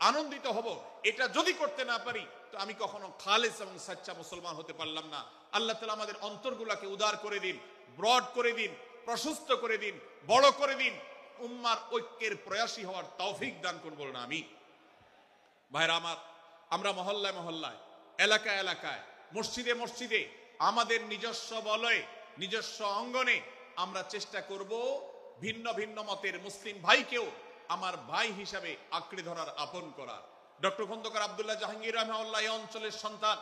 আনন্দিত হব। এটা যদি করতে না পারি তো আমি কখনো খালেস এবং সাচ্চা মুসলমান হতে পারলাম না। আল্লাহ তাআলা আমাদের অন্তরগুলোকে উদার করে দিন, ব্রড করে দিন, প্রশস্ত করে দিন, বড় করে দিন, উম্মার ঐক্যের প্রয়াসী হওয়ার তৌফিক দান করুন বলুন আমিন। ভাইরা আমার, আমরা মহল্লায় মহল্লায়, এলাকায় এলাকায়, মসজিদে মসজিদে, আমাদের নিজস্ব বলয়ে, নিজস্ব অঙ্গনে আমরা চেষ্টা করব ভিন্ন ভিন্ন মতের মুসলিম ভাইকেও আমার ভাই হিসাবে আঁকড়ে ধরার, আপন করার। ডক্টর খন্দকার আব্দুল্লাহ জাহাঙ্গীর রাহিমাহুল্লাহ এই অঞ্চলের সন্তান।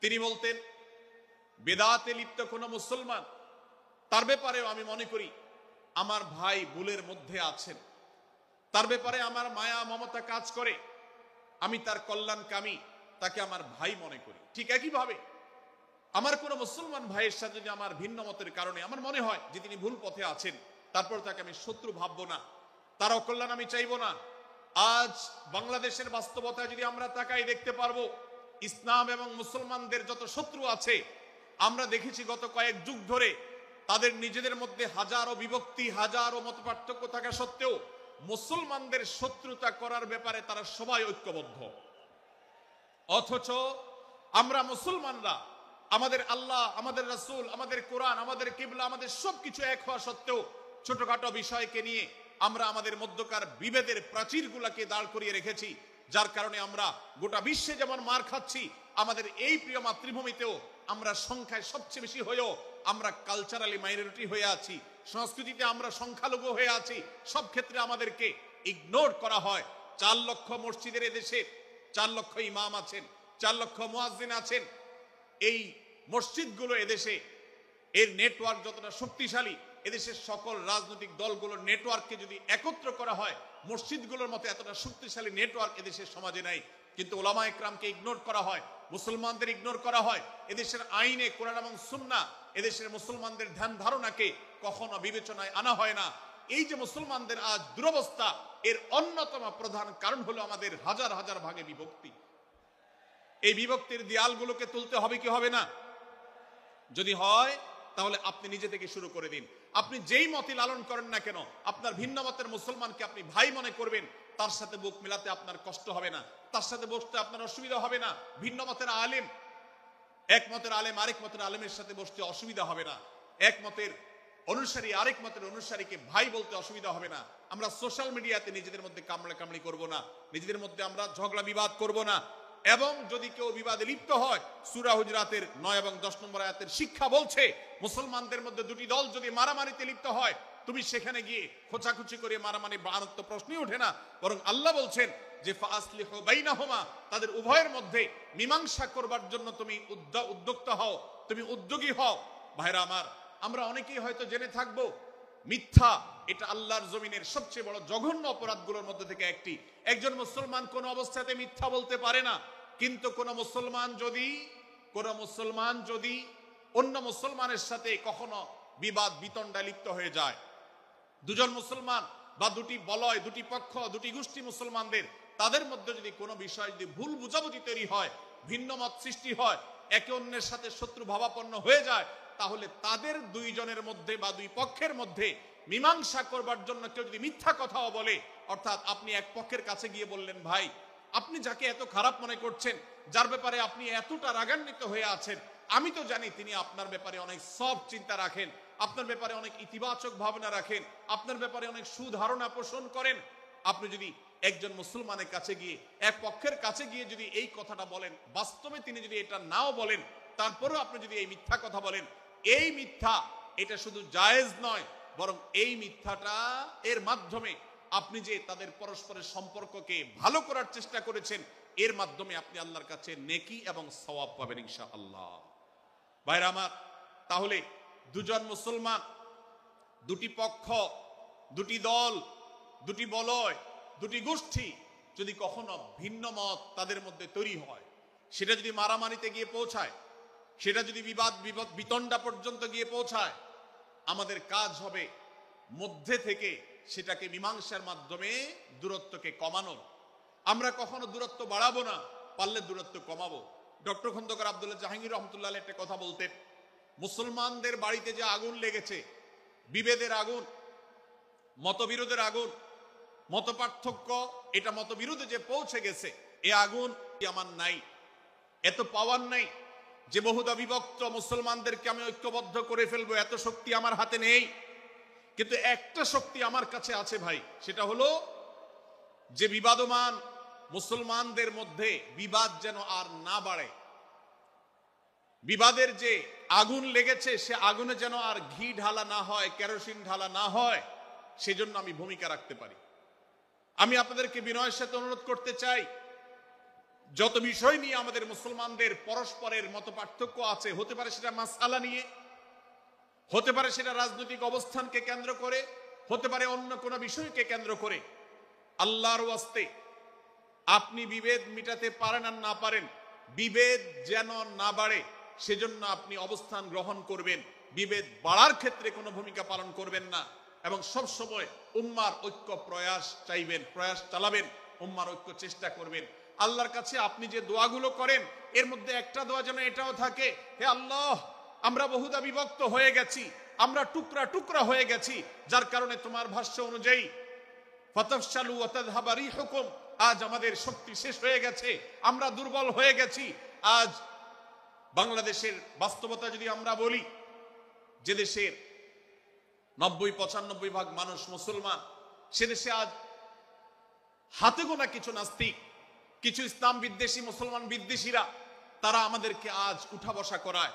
তিনি বলতেন, বেদাতে লিপ্ত কোন মুসলমান, তার ব্যাপারেও আমি মনে করি আমার ভাই ভুলের মধ্যে আছেন, তার ব্যাপারে আমার মায়া মমতা কাজ করে, আমি তার কল্যাণকামী, তাকে আমার ভাই মনে করি। ঠিক একইভাবে আমার কোন মুসলমান ভাইয়ের সাথে যদি আমার ভিন্ন মতের কারণে আমার মনে হয় যে তিনি ভুল পথে আছেন, তারপর তাকে আমি শত্রু ভাববো না, তার অকল্যাণ আমি চাইবো না। আজ বাংলাদেশের বাস্তবতায় যদি আমরা তাকাই, দেখতে পারবো ইসলাম এবং মুসলমানদের যত শত্রু আছে, আমরা দেখেছি গত কয়েক যুগ ধরে তাদের নিজেদের মধ্যে হাজারো বিভক্তি, হাজারো মত পার্থক্য থাকা সত্ত্বেও মুসলমানদের শত্রুতা করার ব্যাপারে তারা সবাই ঐক্যবদ্ধ। অথচ আমরা মুসলমানরা আমাদের আল্লাহ, আমাদের রাসূল, আমাদের কোরআন, আমাদের কিবলা, আমাদের সবকিছু এক হওয়া সত্ত্বেও ছোটখাটো বিষয়কে নিয়ে আমরা আমাদের মধ্যকার বিভেদের প্রাচীরগুলোকে দাঁড় করিয়ে রেখেছি, যার কারণে আমরা গোটা বিশ্বে যেমন মার খাচ্ছি, আমাদের এই প্রিয় মাতৃভূমিতেও আমরা সংখ্যায় সবচেয়ে বেশি হয়েও আমরা কালচারালি মাইনরিটি হয়ে আছি, সংস্কৃতিতে আমরা সংখ্যালঘু হয়ে আছি। সব ক্ষেত্রে আমাদেরকে ইগনোর করা হয়। 4 লক্ষ মসজিদের এদেশে 4 লক্ষ ইমাম আছেন, 4 লক্ষ মুয়াজ্জিন আছেন। এই মসজিদগুলো এদেশে, এর নেটওয়ার্ক যতটা শক্তিশালী, এদেশের সকল রাজনৈতিক দলগুলোর নেটওয়ার্ককে যদি একত্র করা হয়, মসজিদগুলোর মতো এতটা শক্তিশালী নেটওয়ার্ক এদেশের সমাজে নাই। কিন্তু ওলামায়ে কেরামকে ইগনোর করা হয়, মুসলমানদের ইগনোর করা হয়। এদেশের আইনে কোরআন এবং সুন্নাহ, এদেশের মুসলমানদের ধ্যান ধারণাকে কখনো বিবেচনায় আনা হয় না। এই যে মুসলমানদের আজ দুরবস্থা, এর অন্যতম প্রধান কারণ হলো আমাদের হাজার হাজার ভাগে বিভক্তি। এই বিভক্তির দেয়ালগুলোকে তুলতে হবে কি হবে না? যদি হয় তাহলে আপনি নিজে থেকে শুরু করে দিন। আপনি যেই মতই লালন করেন না কেন, আপনার ভিন্ন মতের মুসলমানকে আপনি ভাই মনে করবেন, তার সাথে বুক মেলাতে আপনার কষ্ট হবে না, তার সাথে বসতে আপনার অসুবিধা হবে না। ভিন্ন মতের আলেম, এক মতের আলেম আরেক মতের আলেমের সাথে বসতে অসুবিধা হবে না। এক মতের অনুসারী আরেক মতের অনুসারীকে ভাই বলতে অসুবিধা হবে না। আমরা সোশ্যাল মিডিয়াতে নিজেদের মধ্যে কামড়াকামড়ি করব না, নিজেদের মধ্যে আমরা ঝগড়া বিবাদ করব না। এবং যদি কেউ বিবাদে লিপ্ত হয়, সূরা হুজরাতের 9 এবং 10 নম্বর আয়াতের শিক্ষা বলছে, মুসলমানদের মধ্যে দুটি দল যদি মারামারিতে লিপ্ত হয়, তুমি সেখানে গিয়ে খোঁচাখুচি করে মারামারি বাড়ানোর তো প্রশ্নই ওঠে না। বরং আল্লাহ বলছেন যে ফাসলিহু বাইনাহুমা, তাদের উভয়ের মধ্যে মীমাংসা করবার জন্য তুমি উদ্যোক্তা হও, তুমি উদ্যোগী হও। ভাইরা আমার, আমরা অনেকেই হয়তো জেনে থাকবো মিথ্যা এটা আল্লাহর জমিনের সবচেয়ে বড় জঘন্য অপরাধগুলোর মধ্যে থেকে একটি। একজন মুসলমান কোন অবস্থাতে মিথ্যা বলতে পারে না, কিন্তু কোন মুসলমান যদি অন্য মুসলমানের সাথে কখনো বিবাদ বিতণ্ডা লিপ্ত হয়ে যায়, দুজন মুসলমান বা দুটি বলয়, দুটি পক্ষ, দুটি গোষ্ঠী মুসলমানদের, তাদের মধ্যে যদি কোনো বিষয় যদি ভুল বুঝাবুঝি তৈরি হয়, ভিন্ন মত সৃষ্টি হয়, একে অন্যের সাথে শত্রু ভাবাপন্ন হয়ে যায়, তাহলে তাদের দুইজনের মধ্যে বা দুই পক্ষের মধ্যে মীমাংসা করবার জন্য কেউ যদি মিথ্যা কথাও বলে, অর্থাৎ আপনি এক পক্ষের কাছে গিয়ে বললেন, ভাই আপনি যাকে এত খারাপ মনে করছেন, যার ব্যাপারে আপনি এতটা রাগান্বিত হয়ে আছেন, আমি তো জানি তিনি আপনার ব্যাপারে অনেক সফট চিন্তা রাখেন, আপনার ব্যাপারে অনেক ইতিবাচক ভাবনা রাখেন, আপনার ব্যাপারে অনেক সুধারণা পোষণ করেন। আপনি যদি একজন মুসলমানের কাছে গিয়ে, এক পক্ষের কাছে গিয়ে যদি এই কথাটা বলেন, বাস্তবে তিনি যদি এটা নাও বলেন, তারপরেও আপনি যদি এই মিথ্যা কথা বলেন, এই মিথ্যা এটা শুধু জায়েজ নয়, বরং এই মিথ্যাটা এর মাধ্যমে আপনি যে তাদের পরস্পরের সম্পর্ককে ভালো করার চেষ্টা করেছেন, এর মাধ্যমে আপনি আল্লাহর কাছে নেকি এবং সওয়াব পাবেন ইনশাআল্লাহ। ভাইরা আমার, তাহলে দুজন মুসলমান, দুটি পক্ষ, দুটি দল, দুটি বলয়, দুটি গোষ্ঠী যদি কখনো ভিন্ন মত তাদের মধ্যে তৈরি হয়, সেটা যদি মারামারিতে গিয়ে পৌঁছায়, সেটা যদি বিবাদ বিতণ্ডা পর্যন্ত গিয়ে পৌঁছায়, আমাদের কাজ হবে মধ্যে থেকে সেটাকে মীমাংসার মাধ্যমে দূরত্বকে কমানো। আমরা কখনো দূরত্ব বাড়াবো না, পারলে দূরত্ব কমাবো। ডক্টর খন্দকার আব্দুল্লাহ জাহাঙ্গীর রহমতুল্লাহ একটা কথা বলতেন, মুসলমানদের বাড়িতে যে আগুন লেগেছে, বিভেদের আগুন, মতবিরোধের আগুন, মত পার্থক্য, এটা মতবিরোধে যে পৌঁছে গেছে, এ আগুন আমার নাই, এত পাওয়ার নাই যে বহুদা বিভক্ত মুসলমানদেরকে আমি ঐক্যবদ্ধ করে ফেলবো, এত শক্তি আমার হাতে নেই। কিন্তু একটা শক্তি আমার কাছে আছে ভাই, সেটা হলো যে বিবাদমান মুসলমানদের মধ্যে বিবাদ যেন আর না বাড়ে, বিবাদের যে আগুন লেগেছে সে আগুনে যেন আর ঘি ঢালা না হয়, কেরোসিন ঢালা না হয়, সেজন্য আমি ভূমিকা রাখতে পারি। আমি আপনাদেরকে বিনয়ের সাথে অনুরোধ করতে চাই, যত বিষয় নিয়ে আমাদের মুসলমানদের পরস্পরের মত পার্থক্য আছে, হতে পারে সেটা মাসআলা নিয়ে, হতে পারে সেটা রাজনৈতিক অবস্থানকে কেন্দ্র করে, হতে পারে অন্য কোনো বিষয়কে কেন্দ্র করে, আল্লাহর ওয়াস্তে আপনি বিভেদ মিটাতে পারেন আর না পারেন, বিভেদ যেন না বাড়ে সেজন্য আপনি অবস্থান গ্রহণ করবেন, বিভেদ বাড়ার ক্ষেত্রে কোনো ভূমিকা পালন করবেন না, এবং সব সময় উম্মার ঐক্য প্রয়াস চাইবেন, প্রয়াস চালাবেন, উম্মার ঐক্য চেষ্টা করবেন। আল্লাহর কাছে আপনি যে দোয়াগুলো করেন, এর মধ্যে একটা দোয়া যেন এটাও থাকে, হে আল্লাহ, আমরা বহুদা বিভক্ত হয়ে গেছি, আমরা টুকরা টুকরা হয়ে গেছি, যার কারণে তোমার ভাষ্য অনুযায়ী ফাতাফশালু ওয়া তাযহাবা রিহুকুম, আজ আমাদের শক্তি শেষ হয়ে গেছে, আমরা দুর্বল হয়ে গেছি। আজ বাংলাদেশের বাস্তবতা যদি আমরা বলি, যে দেশের 90-95 ভাগ মানুষ মুসলমান, সে দেশে আজ হাতে গোনা কিছু নাস্তিক, কিছু ইসলাম বিদ্বেষী, মুসলমান বিদ্বেষীরা, তারা আমাদেরকে আজ উঠা বসা করায়,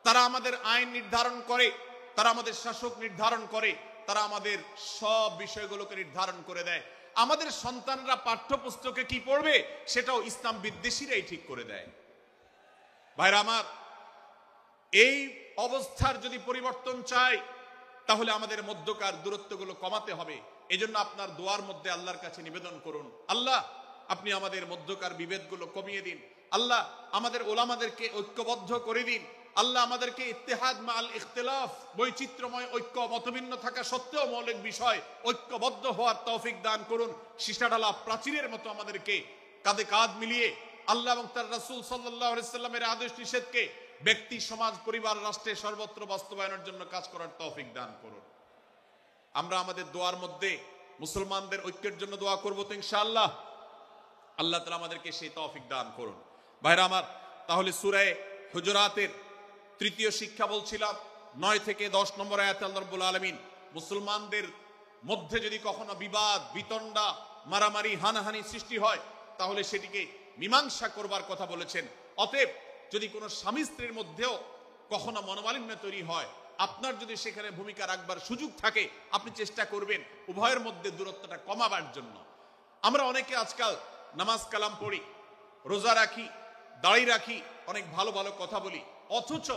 তারা আমাদের আইন নির্ধারণ করে, তারা আমাদের শাসক নির্ধারণ করে, তারা আমাদের সব বিষয়গুলোকে নির্ধারণ করে দেয়। আমাদের সন্তানরা পাঠ্যপুস্তকে কি পড়বে সেটাও ইসলাম বিদ্বেষীরাই ঠিক করে দেয়। ভাইরা আমার, এই অবস্থার যদি পরিবর্তন চাই, তাহলে আমাদের মধ্যকার দূরত্বগুলো কমাতে হবে। এজন্য আপনার দোয়ার মধ্যে আল্লাহর কাছে নিবেদন করুন, আল্লাহ আপনি আমাদের মধ্যকার বিভেদগুলো কমিয়ে দিন, আল্লাহ আমাদের ওলামাদেরকে ঐক্যবদ্ধ করে দিন, আল্লাহ আমাদেরকে ইত্তেহাদ মাল ইখতিলাফ, বৈচিত্র্যময় ঐক্য, মতভিন্ন থাকা সত্ত্বেও মৌলিক বিষয় ঐক্যবদ্ধ হওয়ার তৌফিক দান করুন। সীসাঢালা প্রাচীরের মতো আমাদেরকে কাঁধে কাঁধ মিলিয়ে আল্লাহ এবং তার রাসূল সাল্লাল্লাহু আলাইহি সাল্লামের আদেশ নিষেধকে ব্যক্তি, সমাজ, পরিবার, রাষ্ট্রে সর্বত্র বাস্তবায়নের জন্য কাজ করার তৌফিক দান করুন। আমরা আমাদের দোয়ার মধ্যে মুসলমানদের ঐক্যের জন্য দোয়া করব তো ইনশাআল্লাহ। আল্লাহ তাআলা আমাদেরকে সেই তৌফিক দান করুন। ভাইরা আমার, তাহলে সূরা হুজুরাতের তৃতীয় শিক্ষা বলছিলাম, 9 থেকে 10 নম্বর আয়াতে আল্লাহ রাব্বুল আলামিন মুসলমানদের মধ্যে যদি কখনো বিবাদ বিতণ্ডা, মারামারি, হানাহানি সৃষ্টি হয়, তাহলে সেটিকে মীমাংসা করবার কথা বলেছেন। অতএব যদি কোনো স্বামী স্ত্রীর মধ্যেও কখনো মনোমালিন্য তৈরি হয়, আপনার যদি সেখানে ভূমিকা রাখবার সুযোগ থাকে, আপনি চেষ্টা করবেন উভয়ের মধ্যে দূরত্বটা কমাবার জন্য। আমরা অনেকে আজকাল নামাজ কালাম পড়ি, রোজা রাখি, দাড়ি রাখি, অনেক ভালো ভালো কথা বলি, অথচ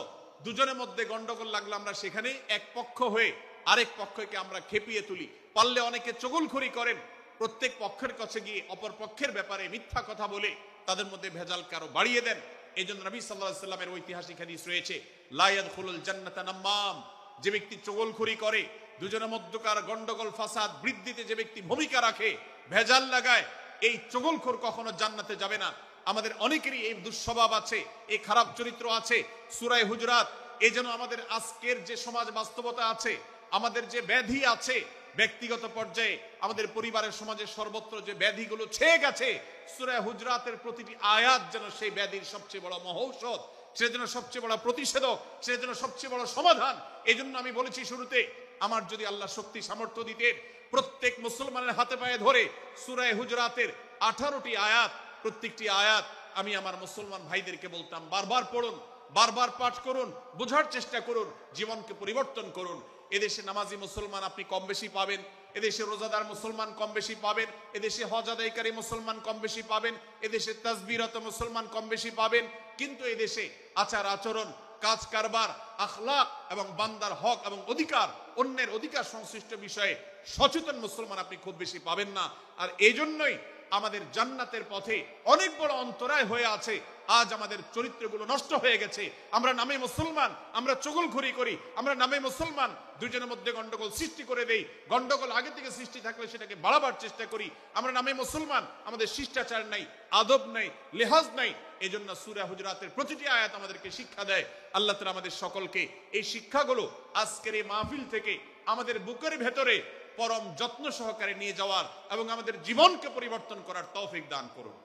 দুজনের মধ্যে গন্ডগোল লাগলো, আমরা সেখানে এক পক্ষ হয়ে আরেক পক্ষকে আমরা খেপিয়ে তুলি। পারলে অনেকে চগলখড়ি করেন, প্রত্যেক পক্ষের কাছে গিয়ে অপর পক্ষের ব্যাপারে মিথ্যা কথা বলে তাদের মধ্যে ভেজালকে আরো বাড়িয়ে দেন। এই জন্য নবী সাল্লাল্লাহু আলাইহি ওয়াসাল্লামের ঐতিহাসিক হাদিস রয়েছে, লা ইয়াদখুলুল জান্নাতা নাম্মাম, যে ব্যক্তি চগলখড়ি করে, দুজনের মধ্যকার গন্ডগোল ফাসাদ বৃদ্ধিতে যে ব্যক্তি ভূমিকা রাখে, ভেজাল লাগায়, এই চগলখোর কখনো জান্নাতে যাবে না। আমাদের অনেকেরই এই দুঃস্বভাব আছে, এই খারাপ চরিত্র আছে। সূরা হুজুরাত, এই জন্য আমাদের আজকের যে সমাজ বাস্তবতা আছে, আমাদের যে ব্যাধি আছে ব্যক্তিগত পর্যায়ে, আমাদের পরিবারের সমাজের সর্বত্র যে ব্যাধিগুলো ছেয়ে গেছে, সূরা হুজুরাতের প্রতিটি আয়াত যেন সেই ব্যাধির সবচেয়ে বড় মহৌষধ, সেজন্য সবচেয়ে বড় প্রতিষেধক, সেজন্য সবচেয়ে বড় সমাধান। এই জন্য আমি বলেছি শুরুতে, আমার যদি আল্লাহ শক্তি সামর্থ্য দিতেন, প্রত্যেক মুসলমানের হাতে পায়ে ধরে সূরা হুজুরাতের 18টি আয়াত, প্রত্যেকটি আয়াত আমি আমার মুসলমান ভাইদেরকে বলতাম, বারবার পড়ুন, বারবার পাঠ করুন, বোঝার চেষ্টা করুন, জীবনকে পরিবর্তন করুন। এদেশে নামাজি মুসলমান আপনি কম বেশি পাবেন, এদেশে রোজাদার মুসলমান কম বেশি পাবেন, এদেশে হজ আদায়কারী মুসলমান কম বেশি পাবেন, এদেশে তাসবিহরত মুসলমান কম বেশি পাবেন, কিন্তু এদেশে আচার আচরণ, কাজ কারবার, আখলাক এবং বান্দার হক এবং অধিকার, অন্যের অধিকার সংশ্লিষ্ট বিষয়ে সচেতন মুসলমান আপনি খুব বেশি পাবেন না। আর এই জন্যই আমাদের জান্নাতের পথে অনেক বড় অন্তরায় হয়ে আছে। আজ আমাদের চরিত্রগুলো নষ্ট হয়ে গেছে। আমরা নামে মুসলমান, আমরা চগলখড়ি করি, আমরা নামে মুসলমান, দুজনের মধ্যে গন্ডগোল সৃষ্টি করে দেই। গন্ডগোল আগে থেকে সৃষ্টি থাকলে সেটাকে বাড়াবার চেষ্টা করি। আমরা নামে মুসলমান, আমাদের শিষ্টাচার নাই, আদব নাই, লেহাজ নাই। এই জন্য সূরা হুজুরাতের প্রতিটি আয়াত আমাদেরকে শিক্ষা দেয়। আল্লাহ তাআলা আমাদের সকলকে এই শিক্ষাগুলো আজকের এই মাহফিল থেকে আমাদের বুকের ভেতরে পরম যত্ন সহকারে নিয়ে যাওয়ার এবং আমাদের জীবনকে পরিবর্তন করার তৌফিক দান করুন।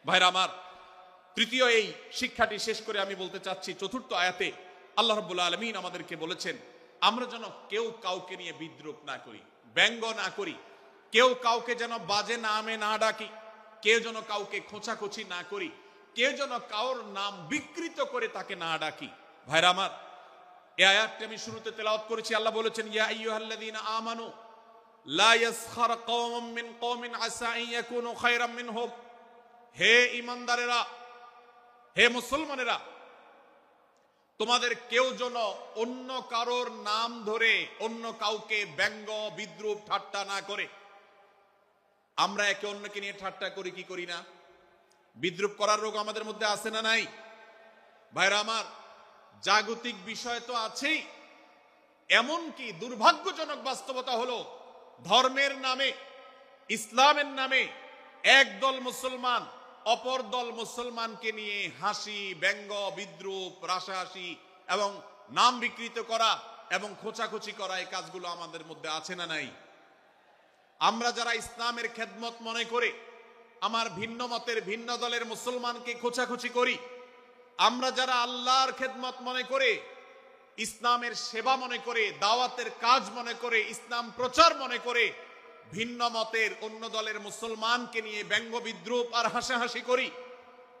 ভাইরা আমার, তৃতীয় এই শিক্ষাটি শেষ করে আমি বলতে চাচ্ছি, চতুর্থ আয়াতে আল্লাহ রাব্বুল আলামিন আমাদেরকে বলেছেন, আমরা যেন কেউ কাউকে নিয়ে বিদ্রূপ না করি, ব্যঙ্গ না করি, কেউ কাউকে যেন বাজে নামে না ডাকি, কেউ যেন কাউকে খোঁচাখুচি না করি, কেউ যেন কারোর নাম বিকৃত করে তাকে না ডাকি। ভাইরা আমার, এই আয়াতটি আমি শুরুতে তেলাওয়াত করেছি। আল্লাহ বলেছেন, ইয়া আইয়ুহাল্লাযীনা আমানু লা ইয়াসখার কওমুম মিন কওমিন আসা আন ইয়াকুনু খায়রাম মিনহুম। হে ঈমানদারেরা, হে মুসলমানেরা, তোমাদের কেউ যেন অন্য কারোর নাম ধরে অন্য কাউকে ব্যঙ্গ বিদ্রূপ ঠাট্টা না করে। আমরা একে অন্যকে নিয়ে ঠাট্টা করি কি করি না? বিদ্রূপ করার রোগ আমাদের মধ্যে আছে না নাই? ভাইরা আমার, জাগতিক বিষয় তো আছেই, এমনকি দুর্ভাগ্যজনক বাস্তবতা হলো ধর্মের নামে, ইসলামের নামে একদল মুসলমান অপর দল মুসলমানকে নিয়ে হাসি, ব্যঙ্গ, বিদ্রূপ, রাসাহাসি এবং নাম বিকৃত করা এবং খোঁচাখুচি করা, এই কাজগুলো আমাদের মধ্যে আছে না নাই? আমরা যারা ইসলামের খেদমত মনে করে আমার ভিন্ন মতের ভিন্ন দলের মুসলমানকে খোঁচাখুচি করি, আমরা যারা আল্লাহর খেদমত মনে করে, ইসলামের সেবা মনে করে, দাওয়াতের কাজ মনে করে, ইসলাম প্রচার মনে করে ভিন্ন মতের অন্য দলের মুসলমানকে নিয়ে ব্যঙ্গ বিদ্রূপ আর হাসাহাসি করি,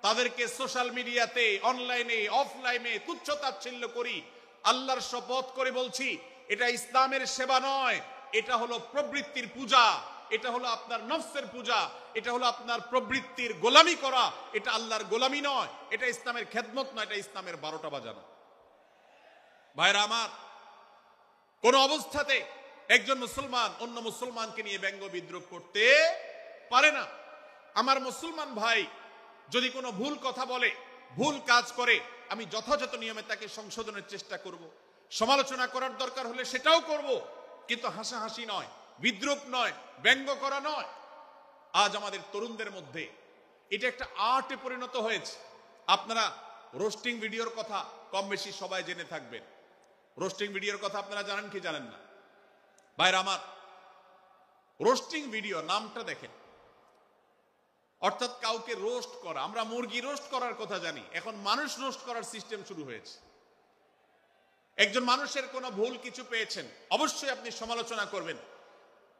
তাদেরকে সোশ্যাল মিডিয়াতে, অনলাইনে, অফলাইনে তুচ্ছ-তাচ্ছিল্য করি, আল্লাহর শপথ করে বলছি, এটা ইসলামের সেবা নয়, এটা হলো প্রবৃত্তির পূজা, এটা হলো আপনার নফসের পূজা, এটা হলো আপনার প্রবৃত্তির গোলামি করা, এটা আল্লাহর গোলামি নয়, এটা ইসলামের খেদমত নয়, এটা ইসলামের 12টা বাজানো। ভাইরা আমার, কোন অবস্থাতে একজন মুসলমান অন্য মুসলমানকে নিয়ে ব্যঙ্গ বিদ্রূপ করতে পারে না। আমার মুসলমান ভাই যদি কোনো ভুল কথা বলে, ভুল কাজ করে, আমি যথাযথ নিয়মে তাকে সংশোধনের চেষ্টা করব, সমালোচনা করার দরকার হলে সেটাও করব, কিন্তু হাসাহাসি নয়, বিদ্রূপ নয়, ব্যঙ্গ করা নয়। আজ আমাদের তরুণদের মধ্যে এটা একটা আর্টে পরিণত হয়েছে। আপনারা রোস্টিং ভিডিওর কথা কম বেশি সবাই জেনে থাকবেন। রোস্টিং ভিডিওর কথা আপনারা জানেন কি জানেন না? ভাইরা আমার, রোস্টিং ভিডিও নামটা দেখেন, অর্থাৎ কাউকে রোস্ট করা। আমরা মুরগি রোস্ট করার কথা জানি, এখন মানুষ রোস্ট করার সিস্টেম শুরু হয়েছে। একজন মানুষের কোনো ভুল কিছু পেয়েছেন, অবশ্যই আপনি সমালোচনা করবেন।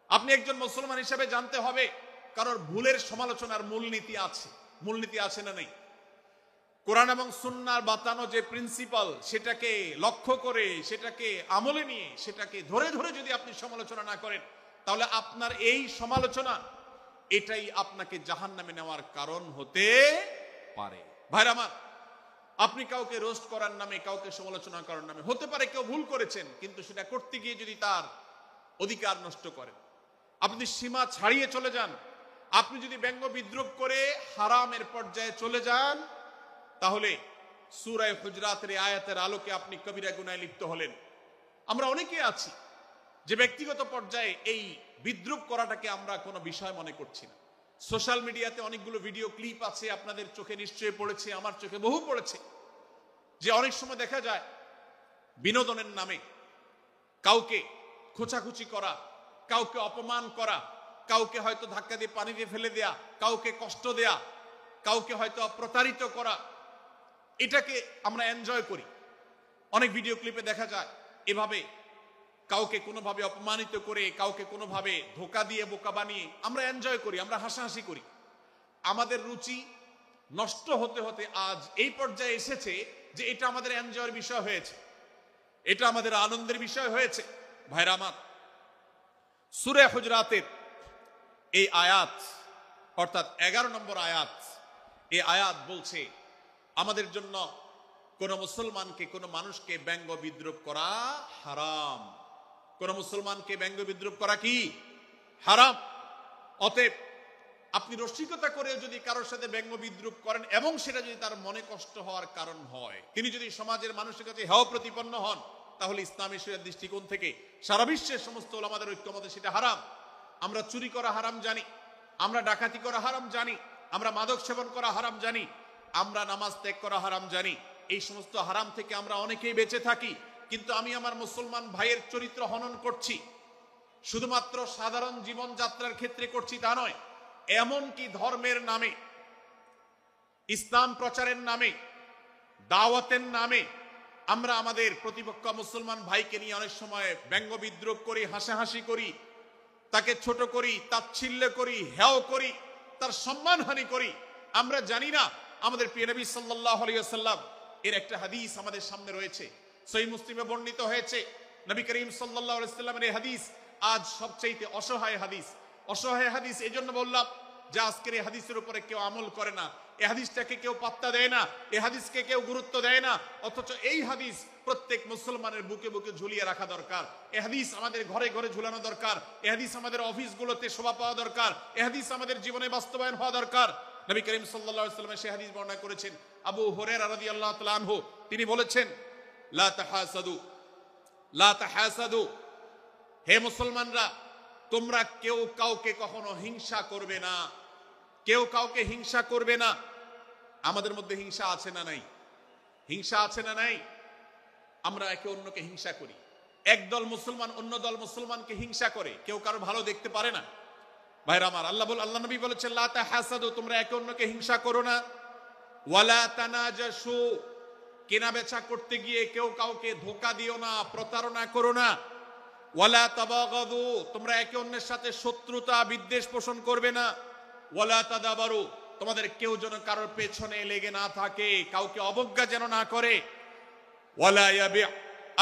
আপনি একজন মুসলমান হিসেবে জানতে হবে কারোর ভুলের সমালোচনার মূলনীতি আছে। মূলনীতি আছে না নেই? কোরআন এবং সুন্নাহর বাতানো যে প্রিন্সিপাল, সেটাকে লক্ষ্য করে, সেটাকে আমলে নিয়ে, সেটাকে ধরে ধরে যদি আপনি সমালোচনা না করেন, তাহলে আপনার এই সমালোচনা এটাই আপনাকে জাহান্নামে নেওয়ার কারণ হতে পারে। ভাইরা আমার, আপনি কাউকে রোস্ট করার নামে, কাউকে সমালোচনা করার নামে, হতে পারে কেউ ভুল করেছেন, কিন্তু সেটা করতে গিয়ে যদি তার অধিকার নষ্ট করেন, আপনি সীমা ছাড়িয়ে চলে যান, আপনি যদি ব্যঙ্গ বিদ্রুপ করে হারামের পর্যায়ে চলে যান, তাহলে সূরা হুজরাতের আয়াতের আলোকে আপনি কবিরা গুনাহে লিপ্ত হলেন। আমরা অনেকে আছি যে ব্যক্তিগত পর্যায়ে এই বিদ্রুপ করাটাকে আমরা কোনো বিষয় মনে করছি না। সোশ্যাল মিডিয়াতে অনেকগুলো ভিডিও ক্লিপ আছে, আপনাদের চোখে নিশ্চয়ই পড়েছে, আমার চোখে বহু পড়েছে, যে অনেক সময় দেখা যায় বিনোদনের নামে কাউকে খোঁচাখুচি করা, কাউকে অপমান করা, কাউকে হয়তো ধাক্কা দিয়ে পানি দিয়ে ফেলে দেয়া, কাউকে কষ্ট দেয়া, কাউকে হয়তো প্রতারিত করা, এটাকে আমরা এনজয় করি। অনেক ভিডিও ক্লিপে দেখা যায় এভাবে কাউকে কোনোভাবে অপমানিত করে, কাউকে কোনোভাবে ধোকা দিয়ে বোকা বানিয়ে আমরা এনজয় করি, আমরা হাসাহাসি করি। আমাদের রুচি নষ্ট হতে হতে আজ এই পর্যায়ে এসেছে যে এটা আমাদের এনজয়ের বিষয় হয়েছে, এটা আমাদের আনন্দের বিষয় হয়েছে। ভাইরা আমার, সূরা হুজরাতের এই আয়াত অর্থাৎ 11 নম্বর আয়াত, এই আয়াত বলছে আমাদের জন্য কোন মুসলমানকে, কোন মানুষকে ব্যঙ্গ বিদ্রুপ করা হারাম। কোন মুসলমানকে ব্যঙ্গ বিদ্রুপ করা কি হারাম। অতএব আপনি রসিকতা করে যদি কারোর সাথে ব্যঙ্গ বিদ্রুপ করেন এবং সেটা যদি তার মনে কষ্ট হওয়ার কারণ হয়, তিনি যদি সমাজের মানুষের কাছে হেয় প্রতিপন্ন হন, তাহলে ইসলামী শরীয়তের দৃষ্টিকোণ থেকে সারা বিশ্বের সমস্ত ওলামাদের ঐক্যমতে সেটা হারাম। আমরা চুরি করা হারাম জানি, আমরা ডাকাতি করা হারাম জানি, আমরা মাদক সেবন করা হারাম জানি, আমরা নামাজ ত্যাগ করা হারাম জানি। এই সমস্ত হারাম থেকে আমরা অনেকেই বেঁচে থাকি, কিন্তু আমি আমার মুসলমান ভাইয়ের চরিত্র হনন করছি, শুধুমাত্র সাধারণ জীবনযাত্রার ক্ষেত্রে করছি তা নয়, এমনকি ধর্মের নামে, ইসলাম প্রচারের নামে, দাওয়াতের নামে আমরা আমাদের প্রতিপক্ষ মুসলমান ভাইকে নিয়ে অনেক সময় ব্যঙ্গ বিদ্রুপ করি, হাসাহাসি করি, তাকে ছোট করি, তাচ্ছিল্য করি, হেয় করি, তার সম্মানহানি করি। আমরা জানি না আমাদের প্রিয় নবী সাল্লাল্লাহু আলাইহি ওয়াসাল্লাম এর একটা হাদিস আমাদের সামনে রয়েছে, সহিহ মুসলিমে বর্ণিত হয়েছে। নবী করিম সাল্লাল্লাহু আলাইহি ওয়াসাল্লামের এই হাদিস আজ সবচেয়ে অসহায় হাদিস। অসহায় হাদিস এই জন্য বললাম যে আজকের এই হাদিসের উপরে কেউ আমল করে না, এই হাদিসটাকে কেউ পাত্তা দেয় না, এই হাদিসকে কেউ গুরুত্ব দেয় না, অথচ এই হাদিস প্রত্যেক মুসলমানের বুকে বুকে ঝুলিয়ে রাখা দরকার। এই হাদিস আমাদের ঘরে ঘরে ঝুলানো দরকার, এই হাদিস আমাদের অফিসগুলোতে শোভা পাওয়া দরকার, এই হাদিস আমাদের জীবনে বাস্তবায়ন হওয়া দরকার। নবী করিম সাল্লাল্লাহু আলাইহি ওয়াসাল্লাম সেই হাদিস বর্ণনা করেছেন। আবু হুরায়রা রাদিয়াল্লাহু তাআলা আনহু তিনি বলেছেন, লা তাহাসাদু, লা তাহাসাদু, হে মুসলমানরা, তোমরা কেউ কাউকে কখনো হিংসা করবে না, কেউ কাউকে হিংসা করবে না। আমাদের মধ্যে হিংসা আছে না নাই? হিংসা আছে না নাই? আমরা একে অন্যকে হিংসা করি। একদল মুসলমান অন্য দল মুসলমানকে হিংসা করে, কেউ কারো ভালো দেখতে পারে না। ভাইরা আমার, আল্লাহ নবী বলেছেন, লা তাহাসাদু, তোমরা একে অন্যকে হিংসা করো না। ওয়ালা তানাজাসু, কেনা বেচা করতে গিয়ে কেউ কাউকে ধোঁকা দিও না, প্রতারণা করো না। ওয়ালা তাবাগাদু, তোমরা একে অন্যের সাথে শত্রুতা বিদ্বেষ পোষণ করবে না। ওয়ালা তাদাবারু, তোমাদের কেউ যেন কারোর পেছনে লেগে না থাকে, কাউকে অবজ্ঞা যেন না করে। ওয়ালা ইয়াবি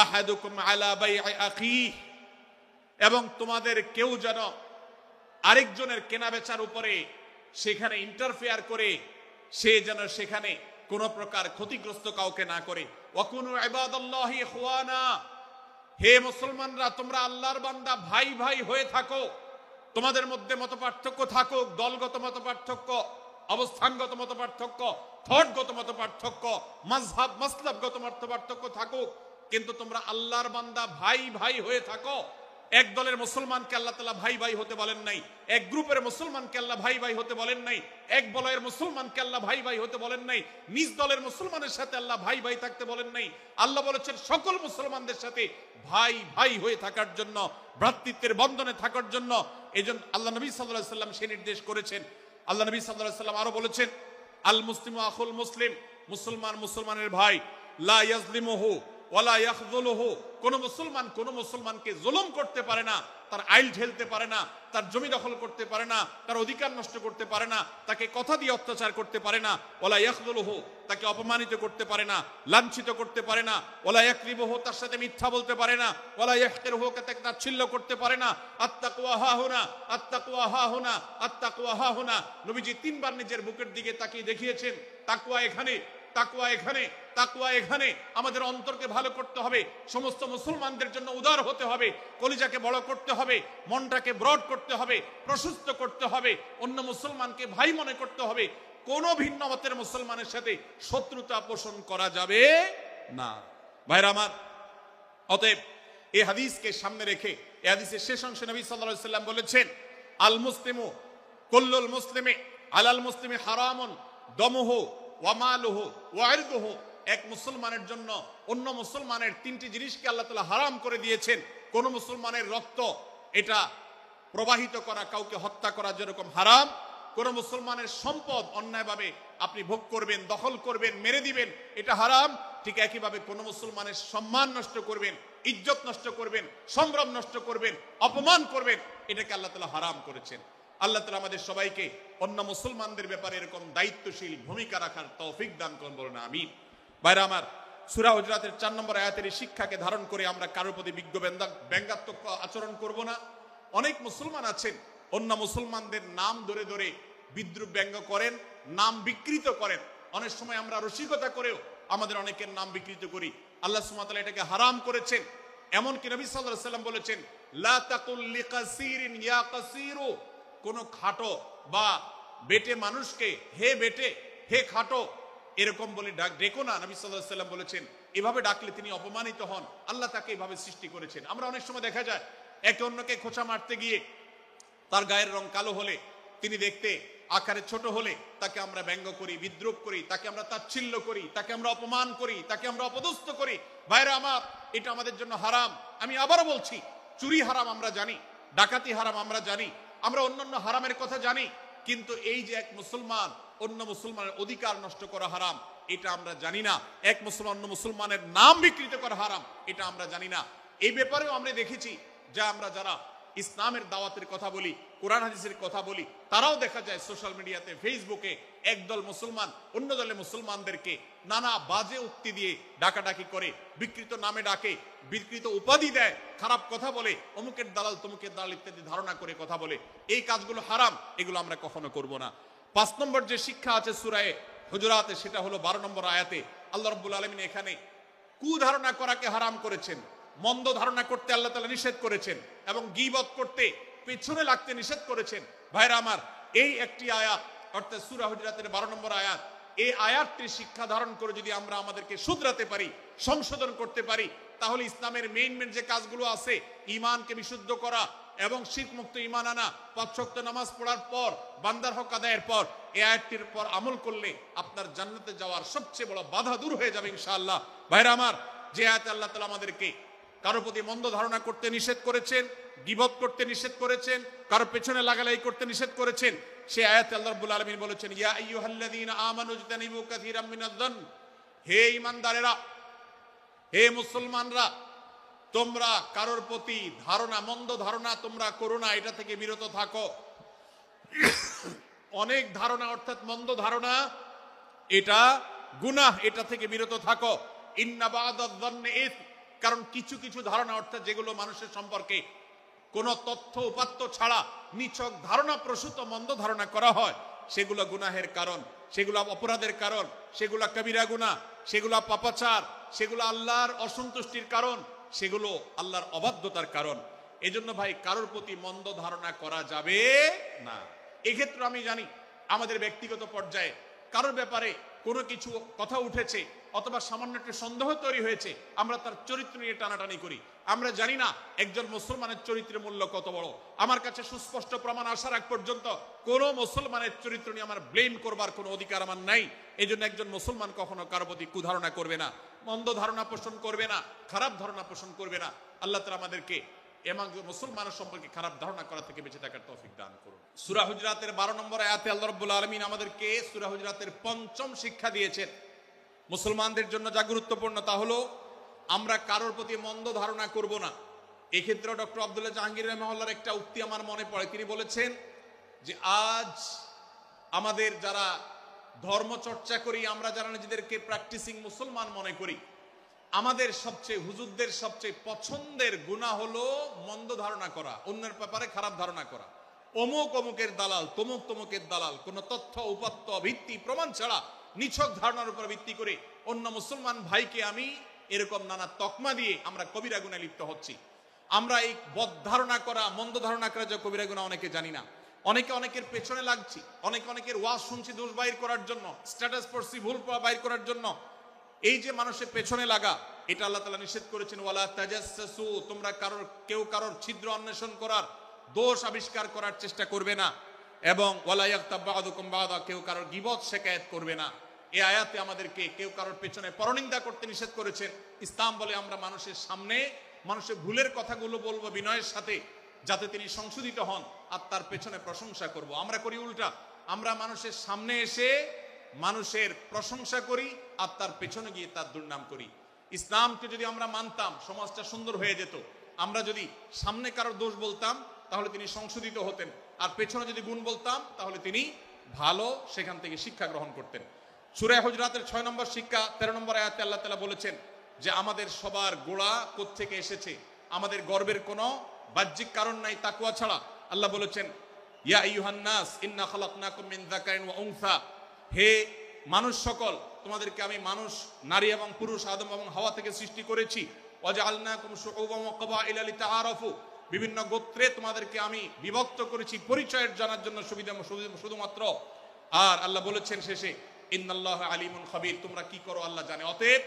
আহাদুকুম আলা বাই'i আখিহি, এবং তোমাদের কেউ যেন আরেকজনের কেনা বেচার উপরে সেখানে ইন্টারফেয়ার করে সে যেন সেখানে কোন প্রকার ক্ষতিগ্রস্ত কাউকে না করে। ওয়াকুনু ইবাদাল্লাহি ইখওয়ানা, হে মুসলমানরা, তোমরা আল্লাহর বান্দা ভাই ভাই হয়ে থাকো। তোমাদের মধ্যে মতপার্থক্য থাকুক, দলগত মতপার্থক্য, অবস্থানগত মতপার্থক্য, থটগত মতপার্থক্য, মাযহাব মাসলাবগত মতপার্থক্য থাকুক, কিন্তু তোমরা আল্লাহর বান্দা ভাই ভাই হয়ে থাকো। এক দলের মুসলমানকে আল্লাহ তাআলা ভাই ভাই হতে বলেন নাই, এক গ্রুপের মুসলমানকে আল্লাহ ভাই ভাই হতে বলেন নাই, এক বলয়ের মুসলমানকে আল্লাহ ভাই ভাই হতে বলেন নাই, নিজ দলের মুসলমানের সাথে আল্লাহ ভাই ভাই থাকতে বলেন নাই। আল্লাহ বলেছেন সকল মুসলমানদের সাথে ভাই ভাই হয়ে থাকার জন্য, ভ্রাতৃত্বের বন্ধনে থাকার জন্য। এইজন্য আল্লাহ নবী সাল্লাল্লাহু আলাইহি ওয়াসাল্লাম সে নির্দেশ করেছেন। আল্লাহ নবী সাল্লাল্লাহু আলাইহি ওয়াসাল্লাম আরো বলেছেন, আল মুসলিমু আখুল মুসলিম, মুসলমান মুসলমানের ভাই, লা ইয়াজলিমুহু ওয়ালা ইয়াখযুলুহু, কোন মুসলমান কোন মুসলমানকে জুলুম করতে পারে না, তার আইল ঢেলতে পারে না, তার জমি দখল করতে পারে না, তার অধিকার নষ্ট করতে পারে না, তাকে কথা দিয়ে অত্যাচার করতে পারে না। ওয়ালা ইয়াখযুলুহু, তাকে অপমানিত করতে পারে না, লাঞ্ছিত করতে পারে না। ওয়ালা ইয়াকযিবুহু, তার সাথে মিথ্যা বলতে পারে না। ওয়ালা ইয়াহকিরুহু, তাকে তাচ্ছিল্য করতে পারে না। আত্তাকওয়া হাহুনা, আত্তাকওয়া হাহুনা, আত্তাকওয়া হাহুনা। নবীজি তিনবার নিজের বুকের দিকে তাকিয়ে দেখিয়েছেন, তাকওয়া এখানে, তাকওয়া এখানে, তাকওয়া এখানে। আমাদের অন্তরকে ভালো করতে হবে, সমস্ত মুসলমানদের জন্য উদার হতে হবে, কলিজাকে বড় করতে হবে, মনটাকে ব্রড করতে হবে, প্রশস্ত করতে হবে, অন্য মুসলমানকে ভাই মনে করতে হবে। কোন ভিন্ন মতের মুসলমানের সাথে শত্রুতা পোষণ করা যাবে না। ভাইরা আমার, অতএব এই হাদিসকে সামনে রেখে এই হাদিসের শেষ অংশে নবী সাল্লাল্লাহু আলাইহি ওয়াসাল্লাম বলেছেন, আল মুসলিমু কুল্লুল মুসলিমি আলাল মুসলিমি হারামুন দমুহু ওয়া মালুহু ওয়া ইরদুহু। এক মুসলমানের জন্য অন্য মুসলমানের তিনটি জিনিসকে আল্লাহ তাআলা হারাম করে দিয়েছেন। কোন মুসলমানের রক্ত এটা প্রবাহিত করা, কাউকে হত্যা করা যেরকম হারাম, কোন মুসলমানের সম্পদ অন্যায়ভাবে আপনি ভোগ করবেন, দখল করবেন, মেরে দিবেন, এটা হারাম। ঠিক একইভাবে কোন মুসলমানের সম্মান নষ্ট করবেন, ইজ্জত নষ্ট করবেন, সম্ভ্রম নষ্ট করবেন, অপমান করবেন, এটাকে আল্লাহ তাআলা হারাম করেছেন। আল্লাহ তাআলা আমাদের সবাইকে অন্য মুসলমানদের ব্যাপারে এরকম দায়িত্বশীল ভূমিকা রাখার তৌফিক দান করুন, বলুন আমিন। ভাইরা আমার, সূরা হুজরাতের 4 নম্বর আয়াতের এই শিক্ষাকে ধারণ করে আমরা কারোর প্রতি ব্যঙ্গাত্মক আচরণ করব না। অনেক মুসলমান আছেন অন্য মুসলমানদের নাম ধরে ধরে বিদ্রুপ ব্যঙ্গ করেন, নাম বিকৃত করেন। অনেক সময় আমরা রসিকতা করেও আমাদের অনেকের নাম বিকৃত করি। আল্লাহ সুবহানাহু ওয়া তাআলা এটাকে হারাম করেছেন। এমনকি নবী সাল্লাল্লাহু আলাইহি ওয়াসাল্লাম বলেছেন, লা তাকুল লিকাসিরিন ইয়া কাসিরু। কোন খাটো বা বেটে মানুষকে হে বেটে, হে খাটো এরকম বলে ডেকো না। নবী সাল্লাল্লাহু আলাইহি ওয়াসাল্লাম বলেছেন, এভাবে ডাকলে তিনি অপমানিত হন। আল্লাহ তাকে এভাবে সৃষ্টি করেছেন। আমরা অনেক সময় দেখা যায় একে অন্যকে খোঁচা মারতে গিয়ে তার গায়ের রং কালো হলে, তিনি দেখতে আকারে ছোট হলে তাকে আমরা ব্যঙ্গ করি, বিদ্রুপ করি, তাকে আমরা তাচ্ছিল্য করি, তাকে আমরা অপমান করি, তাকে আমরা অপদস্থ করি। ভাইরা আমার, এটা আমাদের জন্য হারাম। আমি আবারও বলছি, চুরি হারাম আমরা জানি, ডাকাতি হারাম আমরা জানি, আমরা অন্যান্য হারামের কথা জানি, কিন্তু এই যে এক মুসলমান অন্য মুসলমানের অধিকার নষ্ট করা হারাম, এটা আমরা জানি না। এক মুসলমান অন্য মুসলমানের নাম বিকৃত করা হারাম, এটা আমরা জানি না। এই ব্যাপারেও আমরা দেখেছি যে আমরা যারা ইসলামের দাওয়াতের কথা বলি, কোরআন হাদিসের কথা বলি, তারাও দেখা যায় সোশ্যাল মিডিয়াতে, ফেসবুকে একদল মুসলমান অন্য দলে মুসলমানদেরকে নানা বাজে উক্তি দিয়ে ডাকাডাকি করে, বিকৃত নামে ডাকে, বিকৃত উপাধি দেয়, খারাপ কথা বলে, অমুকের দালাল তমুকের দালাল ইত্যাদি ধারণা করে কথা বলে। এই কাজগুলো হারাম, এগুলো আমরা কখনো করব না। 5 নম্বর যে শিক্ষা আছে সূরা হুজুরাতে, সেটা হলো 12 নম্বর আয়াতে আল্লাহ রাব্বুল আলামিন এখানে কুধারণা করাকে হারাম করেছেন, মন্দ ধারণা করতে আল্লাহ তাআলা নিষেধ করেছেন, এবং গীবত করতে, পেছনে লাগতে নিষেধ করেছেন। ভাইরা আমার, এই একটি আয়াত অর্থাৎ সূরা হুজুরাতের 12 নম্বর আয়াত, এই আয়াতটির শিক্ষা ধারণ করে যদি আমরা আমাদেরকে শুধরাতে পারি, সংশোধন করতে পারি, তাহলে ইসলামের মেইন যে কাজগুলো আছে, ঈমানকে বিশুদ্ধ করা এবং শিরক মুক্ত ঈমান আনা, 5 ওয়াক্ত নামাজ পড়ার পর, বান্দার হক আদায়ের পর, এই আয়াতটির পর আমল করলে আপনার জান্নাতে যাওয়ার সবচেয়ে বড় বাধা দূর হয়ে যাবে ইনশাআল্লাহ। ভাইরা আমার, যে আয়াতে আল্লাহ তাআলা আমাদেরকে কারো প্রতি মন্দ ধারণা করতে নিষেধ করেছেন, গীবত করতে নিষেধ করেছেন, কারো পেছনে লাগালাই করতে নিষেধ করেছেন, সেই আয়াতে আল্লাহ রাব্বুল আলামিন বলেছেন, ইয়া আইয়ুহাল্লাযীনা আমানু ইজতানিবু কাসীরাম মিনায-যন্ন। হে ঈমানদারেরা, হে মুসলমানরা, তোমরা কারোর প্রতি ধারণা, মন্দ ধারণা তোমরা করো না, এটা থেকে বিরত থাকো। অনেক ধারণা অর্থাৎ মন্দ ধারণা, এটা গুনাহ, এটা থেকে বিরত থাকো। ইন্না বা'দায-যন্নি ইসম। কারণ কিছু কিছু ধারণা অর্থাৎ যেগুলো মানুষের সম্পর্কে কোনো তথ্য উপাত্ত ছাড়া নিছক ধারণা প্রসূত মন্দ ধারণা করা হয়, সেগুলো গুনাহের কারণ, সেগুলো অপরাধের কারণ, সেগুলো কবিরা গুনাহ, সেগুলো পাপাচার, সেগুলো আল্লাহর অসন্তুষ্টির কারণ, সেগুলো আল্লাহর অবাধ্যতার কারণ। এজন্য ভাই, কারোর প্রতি মন্দ ধারণা করা যাবে না। এক্ষেত্রে আমি জানি আমাদের ব্যক্তিগত পর্যায়ে কারোর ব্যাপারে কোনো কিছু কথা উঠেছে অথবা সামান্য একটু সন্দেহ তৈরি হয়েছে, আমরা তার চরিত্র নিয়ে টানাটানি করি। আমরা জানি না একজন মুসলমানের চরিত্রের মূল্য কত বড়। আমার কাছে সুস্পষ্ট প্রমাণ আসার আগ পর্যন্ত কোনো মুসলমানের চরিত্র নিয়ে আমার ব্লেম করবার কোনো অধিকার আমার নাই। এই জন্য একজন মুসলমান কখনো কারো প্রতি কুধারণা করবে না, মন্দ ধারণা পোষণ করবে না, খারাপ ধারণা পোষণ করবে না। আল্লাহ তাআলা আমাদেরকে এবং মুসলমানের সম্পর্কে খারাপ ধারণা করা থেকে বেঁচে থাকার তৌফিক দান করুন। সূরা হুজরাতের 12 নম্বর আয়াতে আল্লাহ রাব্বুল আলামিন আমাদেরকে সূরা হুজরাতের 5ম শিক্ষা দিয়েছেন। মুসলমানদের জন্য যা গুরুত্বপূর্ণ তা হলো আমরা কারোর প্রতি মন্দ ধারণা করব না। এক্ষেত্রে ডক্টর আব্দুল্লাহ জাহাঙ্গীর রাহিমাহুল্লাহর একটা উক্তি আমার মনে পড়ে। তিনি বলেছেন যে আজ আমাদের যারা ধর্ম চর্চা করি, আমরা যারা নিজেদেরকে প্র্যাকটিসিং মুসলমান মনে করি, আমাদের সবচেয়ে, হুজুরদের সবচেয়ে পছন্দের গুনাহ হলো মন্দ ধারণা করা, অন্যের ব্যাপারে খারাপ ধারণা করা। অমুক অমুকের দালাল, তমুক তমুকের দালাল, কোন তথ্য উপাত্ত ভিত্তি প্রমাণ ছাড়া নিছক ধারণার উপর ভিত্তি করে অন্য মুসলমান ভাইকে আমি এরকম নানা তকমা দিয়ে আমরা কবিরা গুনাহে লিপ্ত হচ্ছি। আমরা এই বদ ধারণা করা, মন্দ ধারণা করা যে কবিরা গুনাহ অনেকে জানি না, অনেকে অনেকের পেছনে লাগছি, অনেকে অনেকের ওয়াজ শুনছি দোষ বাইর করার জন্য, স্ট্যাটাস পড়ছি ভুল বাইর করার জন্য। এই যে মানুষের পেছনে লাগা, এটা আল্লাহ তাআলা নিষেধ করেছেন, ওয়ালা তাজাসসু, তোমরা কেউ কারোর ছিদ্র অন্বেষণ করার, দোষ আবিষ্কার করার চেষ্টা করবে না, এবং ওয়ালা ইয়াগতাব বা'দুকুম বা'দা, কেউ কারোর গীবত শিকায়াত করবে না। এই আয়াতে আমাদেরকে কেউ কারোর পেছনে পরনিন্দা করতে নিষেধ করেছেন। ইসলাম বলে আমরা মানুষের সামনে মানুষের ভুলের কথাগুলো বলবো বিনয়ের সাথে, যাতে তিনি সংশোধিত হন, আর তার পেছনে প্রশংসা করব। আমরা করি উল্টা, আমরা মানুষের সামনে এসে মানুষের প্রশংসা করি আর তার পেছনে গিয়ে তার দুর্নাম করি। ইসলামকে যদি আমরা মানতাম, সমাজটা সুন্দর হয়ে যেত। আমরা যদি সামনে কারোর দোষ বলতাম তাহলে তিনি সংশোধিত হতেন, আর পেছনে যদি গুণ বলতাম তাহলে তিনি ভালো সেখান থেকে শিক্ষা গ্রহণ করতেন। সূরা হুজরাতের 6 নম্বর শিক্ষা 13 নম্বর আয়াতে আল্লাহ তাআলা বলেছেন যে আমাদের সবার গোড়া কোত্থেকে এসেছে, আমাদের গর্বের কোনো বাহ্যিক কারণ নাই তাকওয়া ছাড়া। আল্লাহ বলেছেন, ইয়া আইয়ুহান নাস ইন্না খালাকনাকুম মিন যাকারিন ওয়া উনসা, হে মানুষ সকল, তোমাদেরকে আমি মানুষ, নারী এবং পুরুষ, আদম এবং হাওয়া থেকে সৃষ্টি করেছি। ওয়াজআলনাকুম শুউবান ওয়া ক্বাবাইলা লিতাআরাফু, বিভিন্ন গোত্রে তোমাদেরকে আমি বিভক্ত করেছি পরিচয়ের জানার জন্য, সুবিধা শুধুমাত্র। আর আল্লাহ বলেছেন শেষে, ইন্নাল্লাহা আলিমুন খাবীর, তোমরা কি করো আল্লাহ জানে। অতএব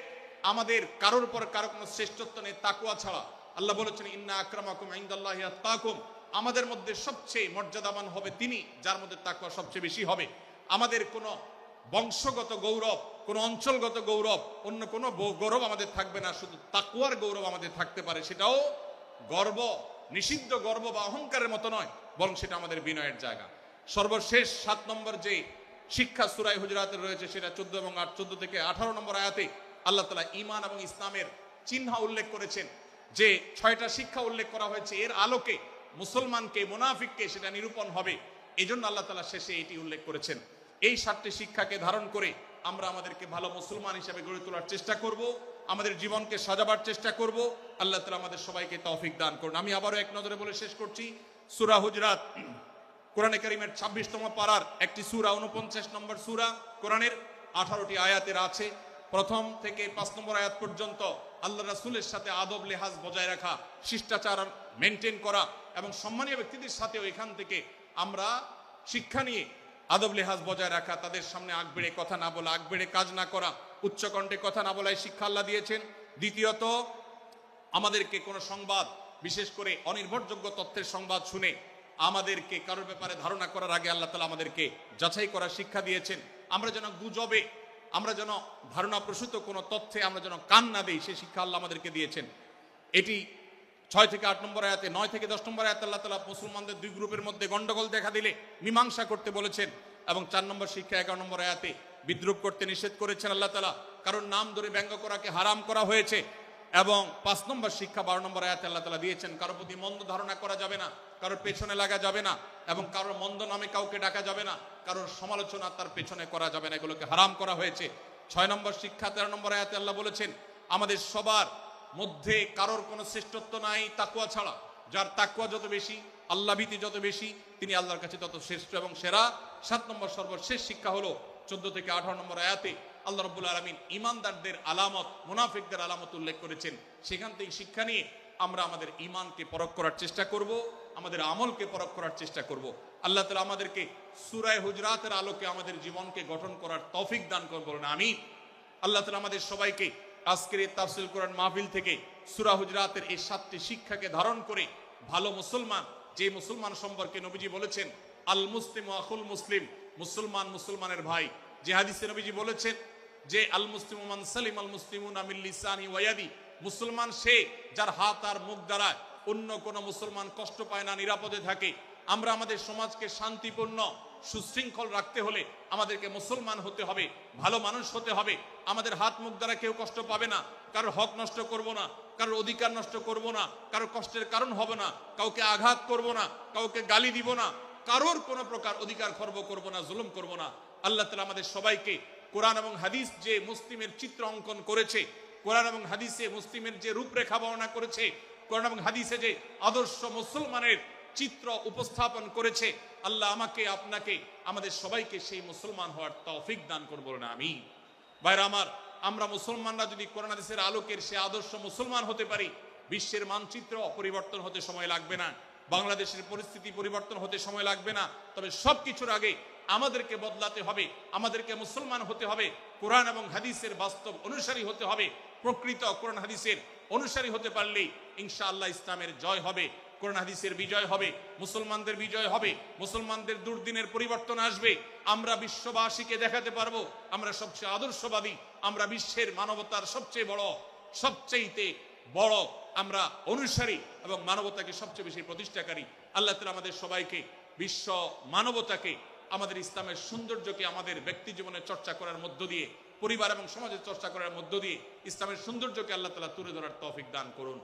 আমাদের কারোর উপর কারো কোনো শ্রেষ্ঠত্ব নেই তাকওয়া ছাড়া। আল্লাহ বলেছেন, ইন্না আকরামাকুম ইনদাল্লাহি আতকাকুম, আমাদের মধ্যে সবচেয়ে মর্যাদাবান হবে তিনি যার মধ্যে তাকওয়া সবচেয়ে বেশি হবে। আমাদের কোনো বংশগত গৌরব, কোনো অঞ্চলগত গৌরব, অন্য কোনো গৌরব আমাদের থাকবে না, শুধু তাকওয়ার গৌরব আমাদের থাকতে পারে। সেটাও গর্ব, নিষিদ্ধ গর্ব বা অহংকারের মতো নয়, বরং সেটা আমাদের বিনয়ের জায়গা। সর্বশেষ 7 নম্বর যে শিক্ষা সূরা হুজরাতের রয়েছে, সেটা 14 এবং 14 থেকে 18 নম্বর আয়াতে আল্লাহ তাআলা ঈমান এবং ইসলামের চিহ্ন উল্লেখ করেছেন। যে 6টা শিক্ষা উল্লেখ করা হয়েছে, এর আলোকে মুসলমানকে, মুনাফিককে সেটা নিরূপণ হবে। এই জন্য আল্লাহ তাআলা শেষে এটি উল্লেখ করেছেন। এই 7টি শিক্ষাকে ধারণ করে আমরা আমাদেরকে ভালো মুসলমান হিসেবে গড়ে তোলার চেষ্টা করব, আমাদের জীবনকে সাজাবার চেষ্টা করব। আল্লাহ তাআলা আমাদের সবাইকে তৌফিক দান করুন। আমি আবারও এক নজরে বলে শেষ করছি, সূরা হুজরাত কোরআনে কারীমের 26তম পারার একটি সূরা, 49 নম্বর সূরা, কোরআনের 18টি আয়াতের আছে। প্রথম থেকে 5 নম্বর আয়াত পর্যন্ত আল্লাহ রাসূলের সাথে আদব লেহাজ বজায় রাখা, শিষ্টাচার মেনটেন করা, এবং সম্মানীয় ব্যক্তিদের সাথেও এখান থেকে আমরা শিক্ষা নিয়ে আদব লেহাজ বজায় রাখা, তাদের সামনে আগ বেড়ে কথা না বলা, আগ বেড়ে কাজ না করা, উচ্চকণ্ঠে কথা না বলায় শিক্ষা আল্লাহ দিয়েছেন। দ্বিতীয়ত, আমাদেরকে কোনো সংবাদ, বিশেষ করে অনির্ভরযোগ্য তথ্যের সংবাদ শুনে আমাদেরকে কারোর ব্যাপারে ধারণা করার আগে আল্লাহ তাআলা আমাদেরকে যাচাই করার শিক্ষা দিয়েছেন। আমরা যেন গুজবে, আমরা যেন ধারণা প্রসূত কোনো তথ্যে আমরা যেন কান না দেই, সে শিক্ষা আল্লাহ আমাদেরকে দিয়েছেন। এটি 6 থেকে 8 নম্বর আয়াতে, 9 থেকে 10 নম্বর আয়াতে আল্লাহ তাআলা মুসলমানদের 2 গ্রুপের মধ্যে গন্ডগোল দেখা দিলে মীমাংসা করতে বলেছেন, এবং 4 নম্বর শিক্ষা 11 নম্বর আয়াতে বিদ্রুপ করতে নিষেধ করেছেন আল্লাহ তাআলা, কারণ নাম ধরে ব্যঙ্গ করাকে হারাম করা হয়েছে। এবং 5 নম্বর শিক্ষা 12 নম্বর আয়াতে আল্লাহ তাআলা দিয়েছেন, কারোর প্রতি মন্দ ধারণা করা যাবে না, কারোর পেছনে লাগা যাবে না, এবং কারোর মন্দ নামে কাউকে ডাকা যাবে না, কারোর সমালোচনা তার পেছনে করা যাবে না, এগুলোকে হারাম করা হয়েছে। 6 নম্বর শিক্ষা 13 নম্বর আয়াতে আল্লাহ বলেছেন, আমাদের সবার মধ্যে কারোর কোনো শ্রেষ্ঠত্ব নাই তাকওয়া ছাড়া। যার তাকওয়া যত বেশি, আল্লাহ ভীতি যত বেশি, তিনি আল্লাহর কাছে তত শ্রেষ্ঠ এবং সেরা। 7 নম্বর সর্বশেষ শিক্ষা হলো 14 থেকে 18 নম্বর আয়াতে আল্লাহ রাব্বুল আলামিন ঈমানদারদের আলামত, মুনাফিকদের আলামত উল্লেখ করেছেন। সেখান থেকে শিক্ষা নিয়ে আমরা আমাদের ঈমানকে পরখ করার চেষ্টা করব, আমাদের আমলকে পরখ করার চেষ্টা করব। আল্লাহ তাআলা আমাদেরকে সূরা হুজরাতের আলোকে আমাদের জীবনকে গঠন করার তৌফিক দান করুন, বলেন আমিন। আল্লাহ তাআলা আমাদের সবাইকে আজকের এই তাফসীর কোরআন মাহফিল থেকে সূরা হুজরাতের এই 7টি শিক্ষাকে ধারণ করে ভালো মুসলমান, যে মুসলমান সম্পর্কে নবীজি বলেছেন আল মুসলিম আখুল মুসলিম, মুসলমান মুসলমানের ভাই। যে হাদিসে নবীজি বলেছেন যে আল মুসলিমু মান সালিম আল মুসলিমুনা মিন লিসানি ওয়া ইয়াদি, মুসলমান সে যার হাত আর মুখ দ্বারা অন্য কোন মুসলমান কষ্ট পায় না, নিরাপদে থাকে। আমরা আমাদের সমাজকে শান্তিপূর্ণ, সুশৃঙ্খল রাখতে হলে আমাদেরকে মুসলমান হতে হবে, ভালো মানুষ হতে হবে। আমাদের হাত মুখ দ্বারা কেউ কষ্ট পাবে না, কারোর হক নষ্ট করব না, কারোর অধিকার নষ্ট করব না, কারোর কষ্টের কারণ হব না, কাউকে আঘাত করব না, কাউকে গালি দিব না, কারোর কোনো প্রকার অধিকার খর্ব করব না, জুলুম করব না। আল্লাহ তাআলা আমাদের সবাইকে কোরআন এবং হাদিস যে মুসলিমের চিত্র অঙ্কন করেছে, কোরআন এবং হাদিসে মুসলিমের যে রূপরেখা বর্ণনা করেছে, কোরআন এবং হাদিসে যে আদর্শ মুসলমানের চিত্র উপস্থাপন করেছে। আল্লাহ আমাকে, আপনাকে, আমাদের সবাইকে সেই মুসলমান হওয়ার তৌফিক দান করুন, বলুন আমিন। ভাইরা আমার, আমরা মুসলমানরা যদি কোরআন হাদিসের আলোকের সে আদর্শ মুসলমান হতে পারি, বিশ্বের মানচিত্র পরিবর্তন হতে সময় লাগবে না, বাংলাদেশের পরিস্থিতি পরিবর্তন হতে সময় লাগবে না। তবে সবকিছুর আগে আমাদেরকে বদলাতে হবে, আমাদেরকে মুসলমান হতে হবে, কোরআন এবং হাদিসের বাস্তব অনুসারী হতে হবে। প্রকৃত কোরআন হাদিসের অনুসারী হতে পারলেই ইনশাআল্লাহ ইসলামের জয় হবে, কোরআন হাদিসের বিজয় হবে, মুসলমানদের বিজয় হবে, মুসলমানদের দুর্দিনের পরিবর্তন আসবে। আমরা বিশ্ববাসীকে দেখাতে পারবো আমরা সবচেয়ে আদর্শবাদী, আমরা বিশ্বের মানবতার সবচেয়ে বড় আমরা অনুসারী এবং মানবতাকে সবচেয়ে বেশি প্রতিষ্ঠাকারী। আল্লাহ তাআলা আমাদের সবাইকে, বিশ্ব মানবতাকে, আমাদের ইসলামের সৌন্দর্যকে আমাদের ব্যক্তি জীবনে চর্চা করার মধ্য দিয়ে, পরিবার এবং সমাজে চর্চা করার মধ্য দিয়ে ইসলামের সৌন্দর্যকে আল্লাহ তাআলা তুলে ধরার তৌফিক দান করুন।